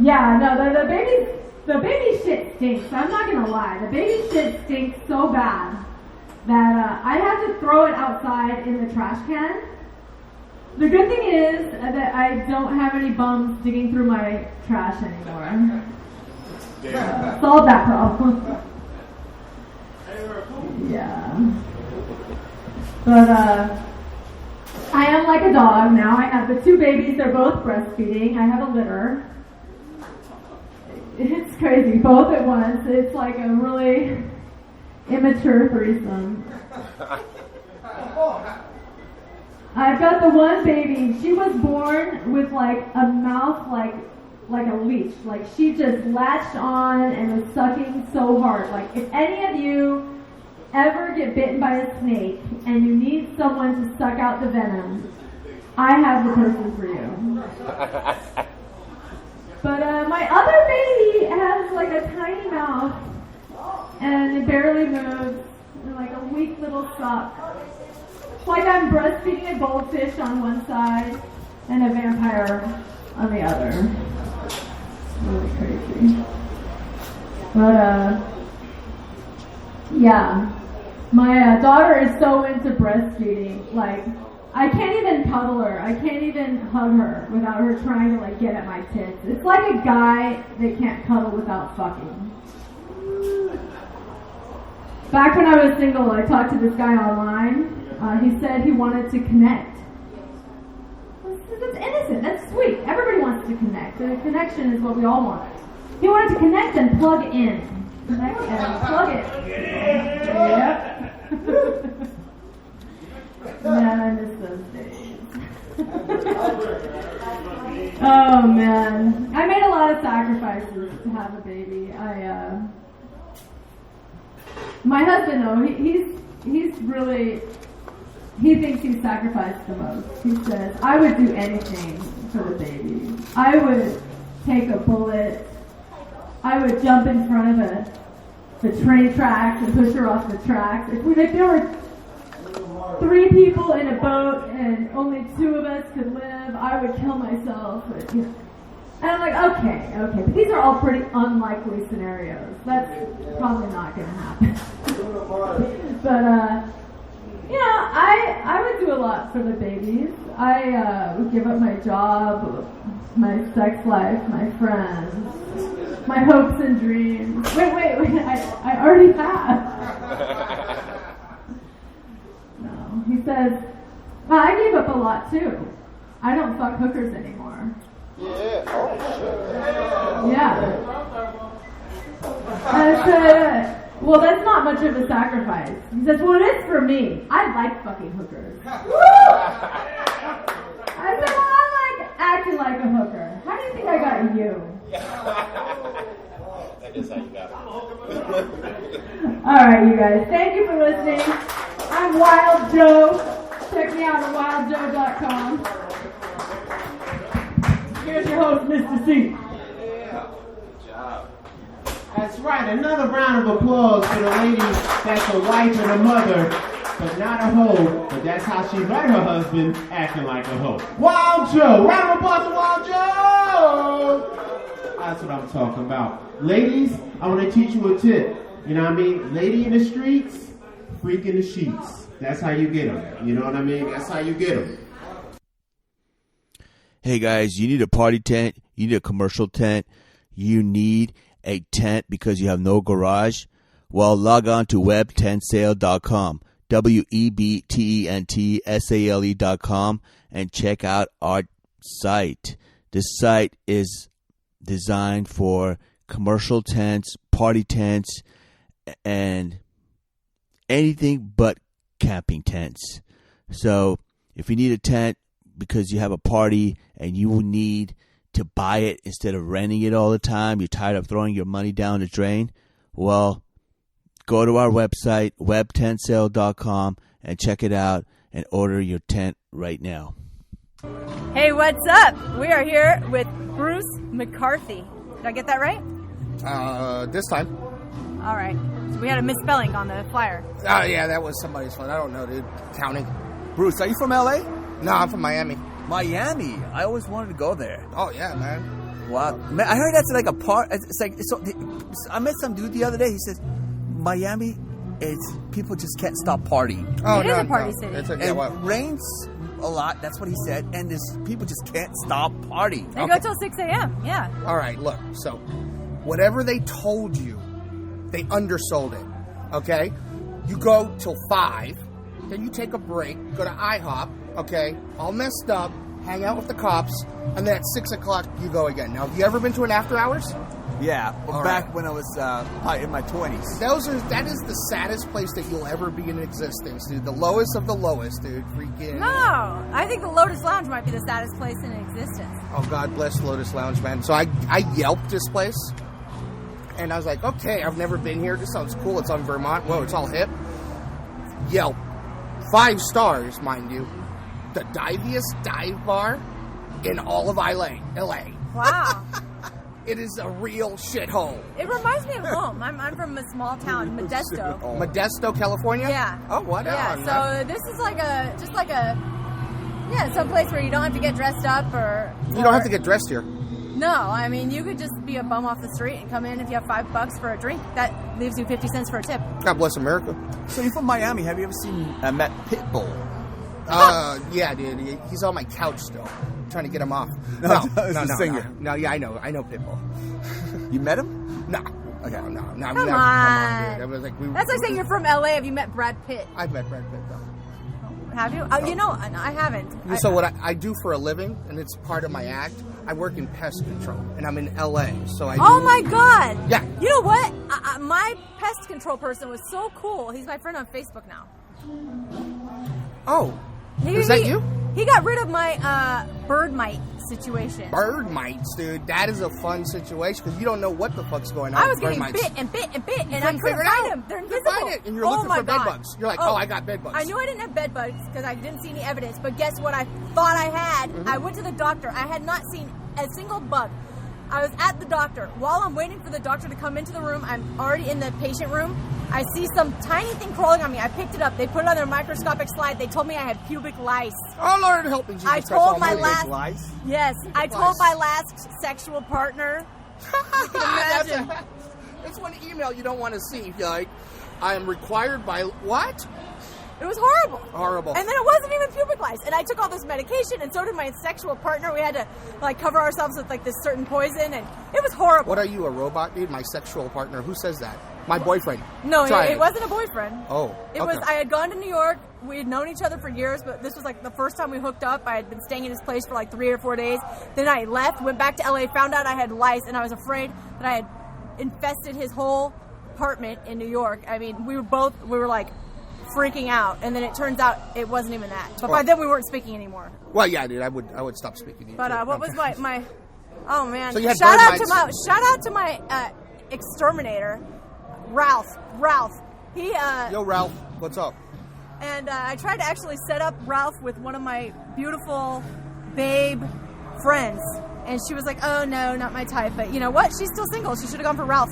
Yeah, no, the baby shit stinks. I'm not going to lie. The baby shit stinks so bad that I have to throw it outside in the trash can. The good thing is that I don't have any bums digging through my trash anymore. Solve that problem. Yeah. But I am like a dog now. I have the 2 babies. They're both breastfeeding. I have a litter. It's crazy. Both at once. It's like a really immature threesome. I've got the one baby. She was born with like a mouth like a leech. Like she just latched on and was sucking so hard. Like if any of you ever get bitten by a snake and you need someone to suck out the venom, I have the person for you. But my other baby has like a tiny mouth and it barely moves, and like a weak little suck. It's like I'm breastfeeding a goldfish on one side and a vampire on the other. It's really crazy. But yeah. My daughter is so into breastfeeding. Like, I can't even cuddle her. I can't even hug her without her trying to, like, get at my tits. It's like a guy that can't cuddle without fucking. Back when I was single, I talked to this guy online. He said he wanted to connect. That's innocent. That's sweet. Everybody wants to connect. The connection is what we all want. He wanted to connect and plug in. Connect and plug in. Yep. Man, I miss those days. Oh man, I made a lot of sacrifices to have a baby. My husband though, he's really he thinks he sacrificed the most. He says, I would do anything for the baby. I would take a bullet. I would jump in front of the train tracks and push her off the tracks. If there were 3 people in a boat and only 2 of us could live, I would kill myself. But, you know. And I'm like, okay. But these are all pretty unlikely scenarios. That's probably not going to happen. But, you know, I would do a lot for the babies. I would give up my job, my sex life, my friends, my hopes and dreams. Wait, I already have. No, he says, well, I gave up a lot too. I don't fuck hookers anymore. Yeah. Oh, shit. Yeah. I said, well, that's not much of a sacrifice. He says, well, it is for me. I like fucking hookers. I said, well, I like acting like a hooker. How do you think I got you? That is how you got it. All right, you guys. Thank you for listening. I'm Wild Joe. Check me out at wildjoe.com. Here's your host, Mista See. Yeah. Good job. That's right. Another round of applause for the lady that's a wife and a mother, but not a hoe. But that's how she met her husband, acting like a hoe. Wild Joe. Round of applause to Wild Joe. That's what I'm talking about. Ladies, I want to teach you a tip. You know what I mean? Lady in the streets, freak in the sheets. That's how you get them. You know what I mean? That's how you get them. Hey guys, you need a party tent, you need a commercial tent, you need a tent because you have no garage? Well, log on to webtentsale.com, webtentsale.com, and check out our site. This site is designed for commercial tents, party tents, and anything but camping tents. So if you need a tent because you have a party and you will need to buy it instead of renting it all the time, you're tired of throwing your money down the drain, well, go to our website, webtentsale.com, and check it out and order your tent right now. Hey, what's up? We are here with Bruce McCarthy. Did I get that right? This time. All right. So we had a misspelling on the flyer. Oh, yeah, that was somebody's fault. I don't know, dude. Counting. Bruce, are you from L.A.? No, I'm from Miami. Miami? I always wanted to go there. Oh, yeah, man. Wow. Man, I heard that's like a part. It's like, so, I met some dude the other day. He says, Miami, people just can't stop partying. Oh, it is a party city. It rains a lot. That's what he said. And people just can't stop partying. They go till 6 a.m. Yeah. All right, look. So, whatever they told you, they undersold it. Okay? You go till 5, then you take a break, go to IHOP, okay, all messed up, hang out with the cops, and then at 6 o'clock you go again. Now, have you ever been to an after hours? Yeah, back right. when I was in my 20s. That is the saddest place that you'll ever be in existence, dude. The lowest of the lowest, dude. Freaking. No, I think the Lotus Lounge might be the saddest place in existence. Oh, God bless Lotus Lounge, man. So I Yelped this place, and I was like, okay, I've never been here. This sounds cool. It's on Vermont. Whoa, it's all hip. Yelp. 5 stars, mind you. The diviest dive bar in all of LA. Wow. It is a real shithole. It reminds me of home. I'm from a small town, Modesto. Modesto, California? Yeah. Oh, what? Yeah, so this is some place where you don't have to get dressed up or... You don't have to get dressed here. No, I mean, you could just be a bum off the street and come in if you have $5 for a drink. That leaves you 50 cents for a tip. God bless America. So you're from Miami. Have you ever met Pitbull? Yeah, dude. He's on my couch still. I'm trying to get him off. No, singer. No, yeah, I know Pitbull. You met him? No. Okay. No. Come on. Dude. I was like, that's like saying you're from LA. Have you met Brad Pitt? I've met Brad Pitt, though. Have you? You know, I haven't. So what I do for a living, and it's part of my act, I work in pest control, and I'm in LA, so I do... Oh, my God! Yeah. You know what? My pest control person was so cool. He's my friend on Facebook now. Oh. Is that you? He got rid of my bird mite situation. Bird mites, dude. That is a fun situation because you don't know what the fuck's going on. I was getting bit, and I couldn't find them. They're invisible. Find it, and you're looking for bed bugs. You're like, I got bed bugs. I knew I didn't have bed bugs because I didn't see any evidence. But guess what? I thought I had. Mm-hmm. I went to the doctor. I had not seen a single bug. I was at the doctor. While I'm waiting for the doctor to come into the room, I'm already in the patient room. I see some tiny thing crawling on me. I picked it up. They put it on their microscopic slide. They told me I had pubic lice. Oh, Lord, help me, Jesus I told my last lice? Yes, I told my last sexual partner. You can imagine. That's one email you don't want to see. You're like, I am required by what? It was horrible. Horrible. And then it wasn't even pubic lice. And I took all this medication, and so did my sexual partner. We had to cover ourselves with this certain poison, and it was horrible. What are you, a robot, dude? My sexual partner? Who says that? My boyfriend. No, it wasn't a boyfriend. Oh, It was. I had gone to New York. We had known each other for years, but this was the first time we hooked up. I had been staying in his place for 3 or 4 days. Then I left, went back to LA, found out I had lice, and I was afraid that I had infested his whole apartment in New York. I mean, we were freaking out, and then it turns out it wasn't even that. But by then we weren't speaking anymore. Well, yeah, dude, I would stop speaking to you. But what was my oh man! So you had shout out to my exterminator, Ralph. He Yo, Ralph, what's up? And I tried to actually set up Ralph with one of my beautiful babe friends, and she was like, "Oh no, not my type." But you know what? She's still single. She should have gone for Ralph.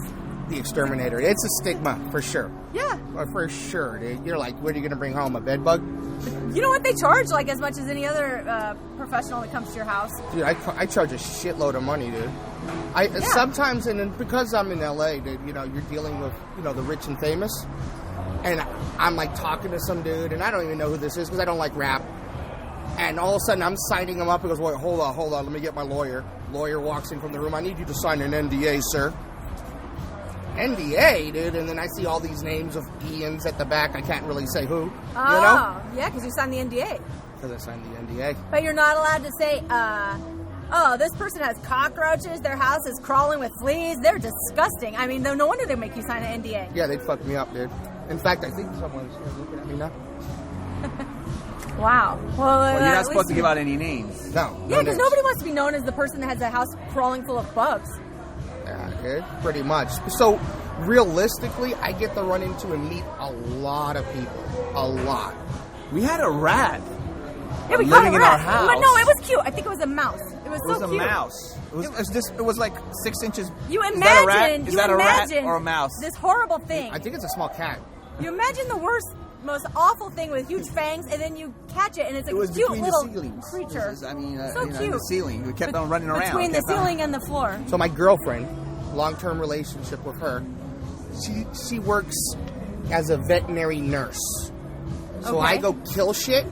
The exterminator. It's a stigma, for sure. Yeah. For sure, dude. You're like, what are you going to bring home, a bed bug? You know what? They charge as much as any other professional that comes to your house. Dude, I charge a shitload of money, dude. Sometimes, and because I'm in LA, dude, you're dealing with, the rich and famous. And I'm talking to some dude, and I don't even know who this is because I don't like rap. And all of a sudden, I'm signing him up. He goes, wait, hold on. Let me get my lawyer. Lawyer walks in from the room. I need you to sign an NDA, sir. NDA, dude, and then I see all these names of Ians at the back. I can't really say who, yeah, because you signed the NDA. Because I signed the NDA. But you're not allowed to say, this person has cockroaches, their house is crawling with fleas, they're disgusting. I mean, no wonder they make you sign an NDA. Yeah, they'd fuck me up, dude. In fact, I think someone's looking at me now. Wow. Well, you're not supposed to give out any names. No. Yeah, because nobody wants to be known as the person that has a house crawling full of bugs. Yeah, okay, pretty much. So, realistically, I get to run into and meet a lot of people. A lot. We had a rat. Yeah, we living caught a rat. in our house. But no, it was cute. I think it was a mouse. It was so cute. It was a mouse. It was 6 inches. You imagine. Is that a rat or a mouse? This horrible thing. I think it's a small cat. You imagine the most awful thing with huge fangs, and then you catch it, and it's it was cute little so creature. cute. The ceiling. We kept on running around. Between the ceiling and the floor. So my girlfriend, long-term relationship with her, she works as a veterinary nurse. So I go kill shit,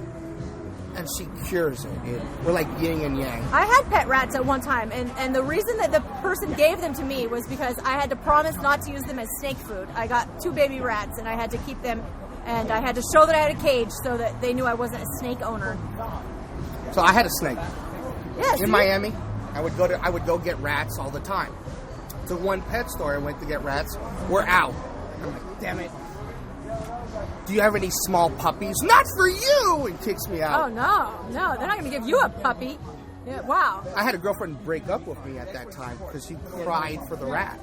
and she cures it, dude. We're like yin and yang. I had pet rats at one time, and the reason that the person gave them to me was because I had to promise not to use them as snake food. I got 2 baby rats, and I had to keep them. And I had to show that I had a cage so that they knew I wasn't a snake owner. So I had a snake. Yes. In Miami, I would go get rats all the time. To one pet store I went to get rats. We're out. I'm like, damn it. Do you have any small puppies? Not for you! And kicks me out. Oh no, they're not going to give you a puppy. Yeah, wow. I had a girlfriend break up with me at that time because she cried for the rat.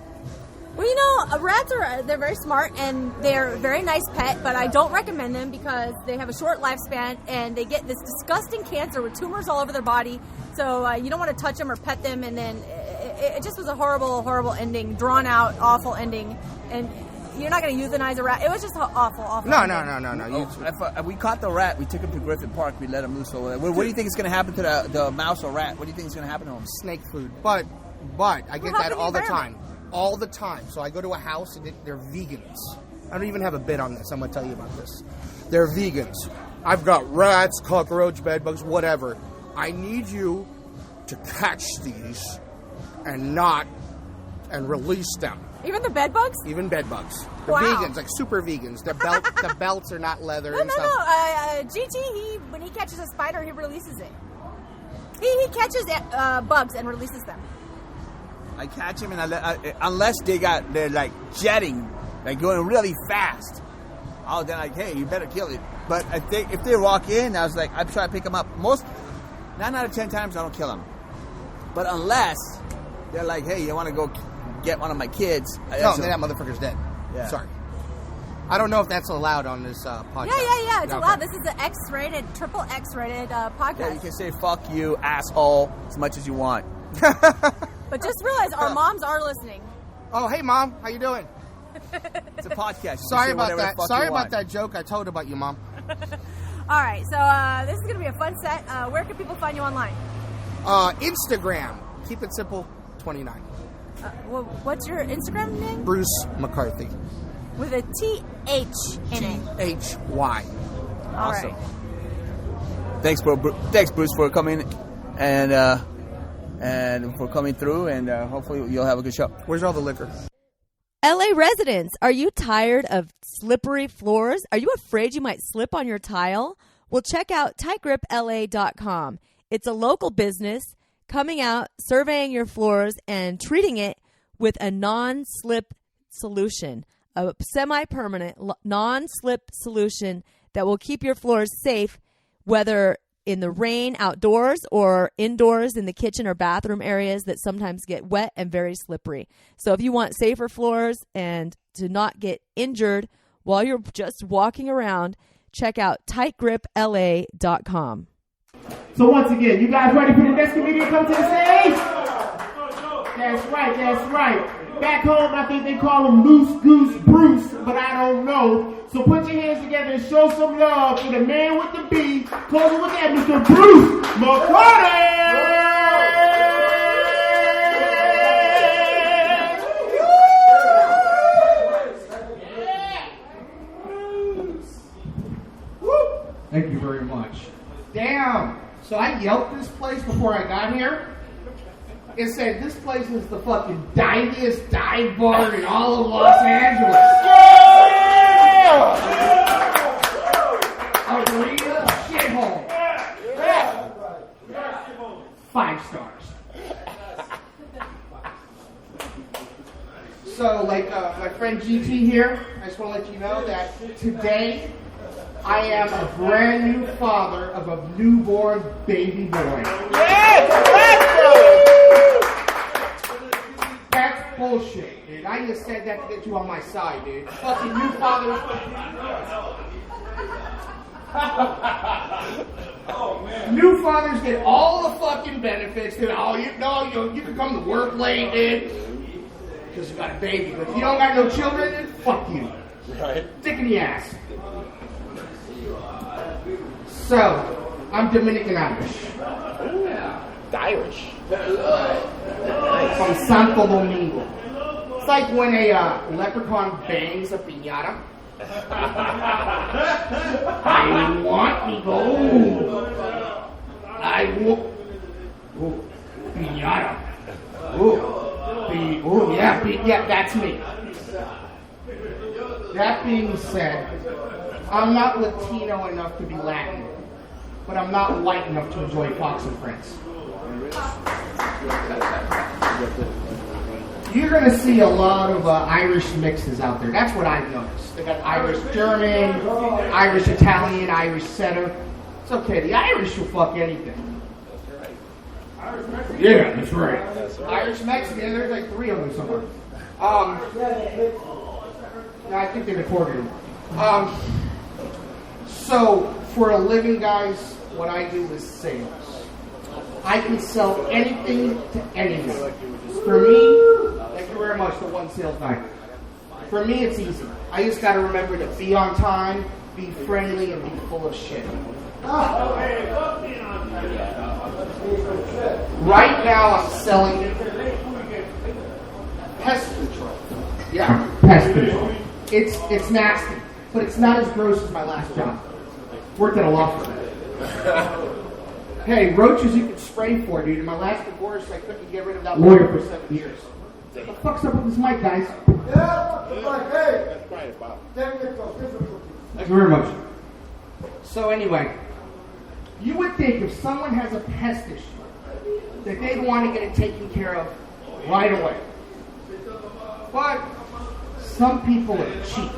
Well, rats they're very smart and they're a very nice pet, but I don't recommend them because they have a short lifespan and they get this disgusting cancer with tumors all over their body. So you don't want to touch them or pet them, and then it just was a horrible, horrible ending, drawn out, awful ending. And you're not going to euthanize a rat. It was just awful. No. If we caught the rat, we took him to Griffin Park, we let him loose over there. What do you think is going to happen to the mouse or rat? What do you think is going to happen to him? Snake food. But I get that all the time. All the time. So I go to a house and they're vegans. I don't even have a bit on this. I'm going to tell you about this. They're vegans. I've got rats, cockroach, bedbugs, whatever. I need you to catch these and release them. Even the bedbugs? Even bedbugs. They're vegans, like super vegans. The belts are not leather and stuff. No. GT, when he catches a spider, he releases it. He catches bugs and releases them. I catch them, and unless they're like jetting, like going really fast, I'll then like, hey, you better kill it. But if they walk in, I was like, I'm trying to pick them up. 9 out of 10 times, I don't kill them. But unless they're like, hey, you want to go get one of my kids? No, then that motherfucker's dead. Yeah. Sorry. I don't know if that's allowed on this podcast. Yeah. It's allowed. This is an X-rated, triple X-rated podcast. Yeah, you can say "fuck you, asshole" as much as you want. But just realize our moms are listening. Oh, hey, Mom. How you doing? It's a podcast. Sorry about that. Sorry about that joke I told about you, Mom. All right. So this is going to be a fun set. Where can people find you online? Instagram. Keep it simple. 29. What's your Instagram name? Bruce McCarthy. With a TH in it. THY. Awesome. Right. Thanks, Bruce, for coming and for coming through, and hopefully you'll have a good show. Where's all the liquor? LA residents, are you tired of slippery floors? Are you afraid you might slip on your tile? Well, check out tightgripla.com. It's a local business coming out, surveying your floors, and treating it with a non-slip solution. A semi-permanent non-slip solution that will keep your floors safe, whether in the rain outdoors or indoors in the kitchen or bathroom areas that sometimes get wet and very slippery. So if you want safer floors and to not get injured while you're just walking around, check out tightgripla.com. So once again, you guys ready for the next comedian to come to the stage? That's right. Back home, I think they call him Loose Goose Bruce, but I don't know. So put your hands together and show some love for the man with the B. Close it with that, Mr. Bruce McCarthy! Thank you very much. Damn. So I yelped this place before I got here. It said this place is the fucking diviest dive bar in all of Los Angeles. Arena shithole. 5 stars. So, like my friend GT here, I just want to let you know that today I am a brand new father of a newborn baby boy. That's bullshit, dude. I just said that to get you on my side, dude. Fucking new fathers. New fathers get all the fucking benefits, dude. Oh, you can come to work late, dude, because you got a baby. But if you don't got no children, then fuck you. Right. Dick in the ass. So, I'm Dominican Irish. Irish. From Santo Domingo. It's like when a leprechaun bangs a piñata. I want me gold. I want. Oh, piñata. Oh, yeah, that's me. That being said, I'm not Latino enough to be Latin, but I'm not white enough to enjoy Fox and Friends. You're going to see a lot of Irish mixes out there. That's what I've noticed. They got Irish German, Irish Italian, Irish Setter. It's okay. The Irish will fuck anything. Yeah, that's right. Irish Mexican. There's like 3 of them somewhere. No, I think they recorded them. So for a living, guys, what I do is sales. I can sell anything to anyone. For me, thank you very much, the one sales night. For me, it's easy. I just got to remember to be on time, be friendly, and be full of shit. Right now, I'm selling pest control. Yeah, pest control. It's nasty, but it's not as gross as my last job. Worked at a law firm. Hey, roaches you can spray for, dude. In my last divorce, I couldn't get rid of that lawyer for 7 years. What the fuck's up with this mic, guys? Thank you very much. So anyway, you would think if someone has a pest issue, that they'd want to get it taken care of right away. But some people are cheap.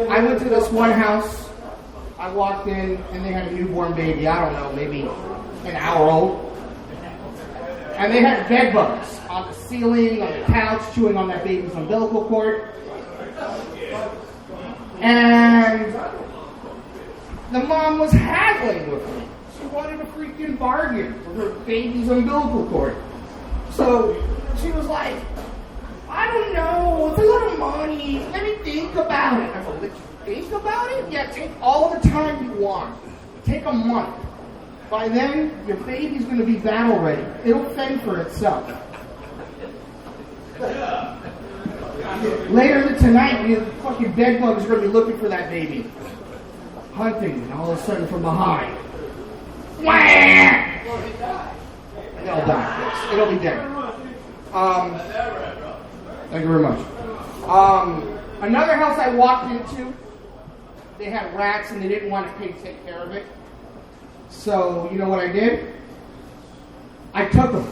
I went to this one house. I walked in, and they had a newborn baby. I don't know, maybe an hour old. And they had bed bugs on the ceiling, on the couch, chewing on that baby's umbilical cord. And the mom was haggling with me. She wanted a freaking bargain for her baby's umbilical cord. So she was like, I don't know, it's a lot of money. Let me think about it. I go, let you think about it? Yeah, take all the time you want. Take a month. By then, your baby's going to be battle ready. It'll fend for itself. Later tonight, the fucking bed bugs are going to be looking for that baby. Hunting, and all of a sudden from behind. Wham! It'll die. It'll be dead. Thank you very much. Another house I walked into, they had rats and they didn't want to take care of it. So, you know what I did? I took them.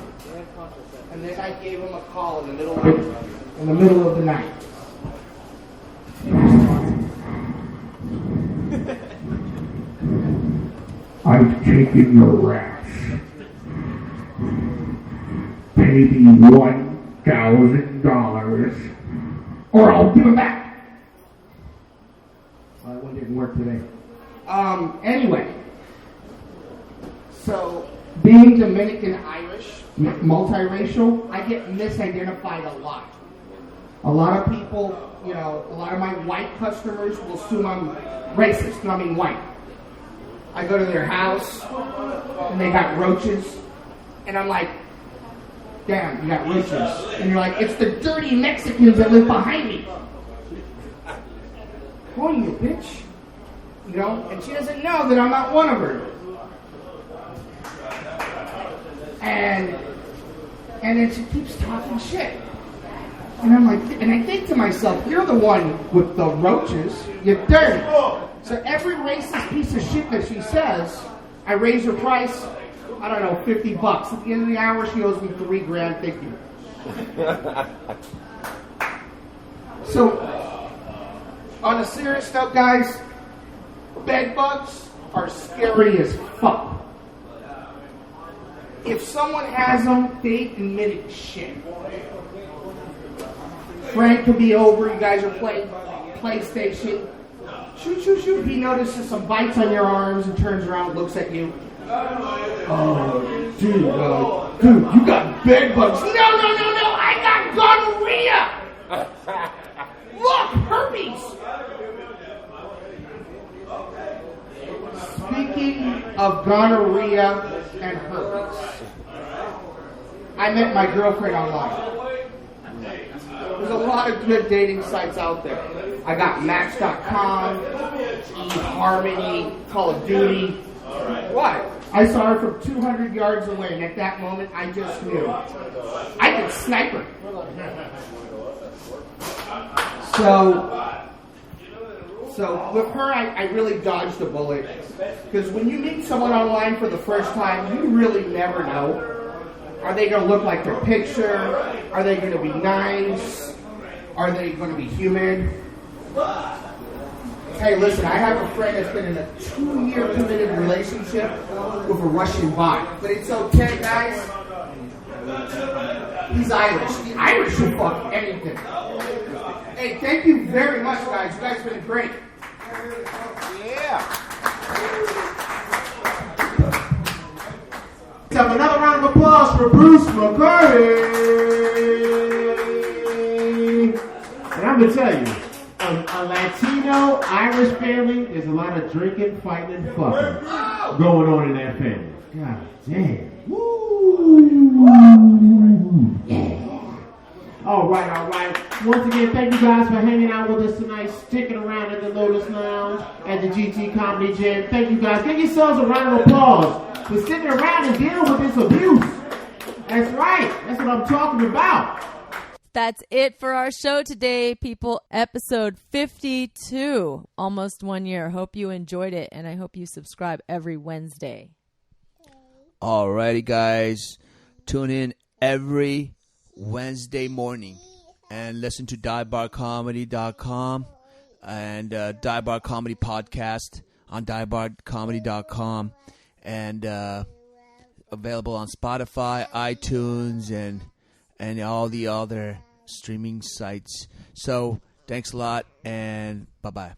And then I gave them a call in the middle of the night. I've taken your rats. Pay me $1,000 or I'll give them back. That one didn't work today. Anyway. So, being Dominican Irish, multiracial, I get misidentified a lot. A lot of people, a lot of my white customers will assume I'm racist, I mean white. I go to their house, and they got roaches, and I'm like, damn, you got roaches. And you're like, it's the dirty Mexicans that live behind me. Who are you, bitch? And she doesn't know that I'm not one of her. And then she keeps talking shit. And I'm like, and I think to myself, you're the one with the roaches. You're dirty. So every racist piece of shit that she says, I raise her price, I don't know, $50. At the end of the hour, she owes me $3,000. Thank you. So, on a serious note, guys, bed bugs are scary as fuck. If someone has them, they admitted shit. Frank could be over, you guys are playing PlayStation. Shoot, shoot, shoot. He notices some bites on your arms and turns around and looks at you. Oh, dude, you got bed bugs. No, I got gonorrhea. Look, herpes. Speaking of gonorrhea and herpes, I met my girlfriend online. There's a lot of good dating sites out there. I got Match.com, eHarmony, Call of Duty. What? I saw her from 200 yards away, and at that moment, I just knew. I could snipe her. So with her, I really dodged a bullet. Because when you meet someone online for the first time, you really never know. Are they going to look like their picture? Are they going to be nice? Are they going to be human? Hey, listen, I have a friend that's been in a 2-year committed relationship with a Russian bot. But it's okay, guys. He's Irish. The Irish will fuck anything. Hey, thank you very much, guys. You guys have been great. Yeah. Let's have another round of applause for Bruce McCarthy. And I'm going to tell you, a Latino Irish family, there's a lot of drinking, fighting, and fucking going on in that family. God damn. Woo. Yeah. All right. Once again, thank you guys for hanging out with us tonight, sticking around at the Lotus Lounge, at the GT Comedy Gym. Thank you guys. Give yourselves a round of applause for sticking around and dealing with this abuse. That's right. That's what I'm talking about. That's it for our show today, people. Episode 52. Almost 1 year. Hope you enjoyed it, and I hope you subscribe every Wednesday. Alrighty, guys. Tune in every Wednesday morning and listen to divebarcomedy.com. and Diehard Comedy Podcast on diehardcomedy.com, and available on Spotify, iTunes, and all the other streaming sites. So thanks a lot, and bye-bye.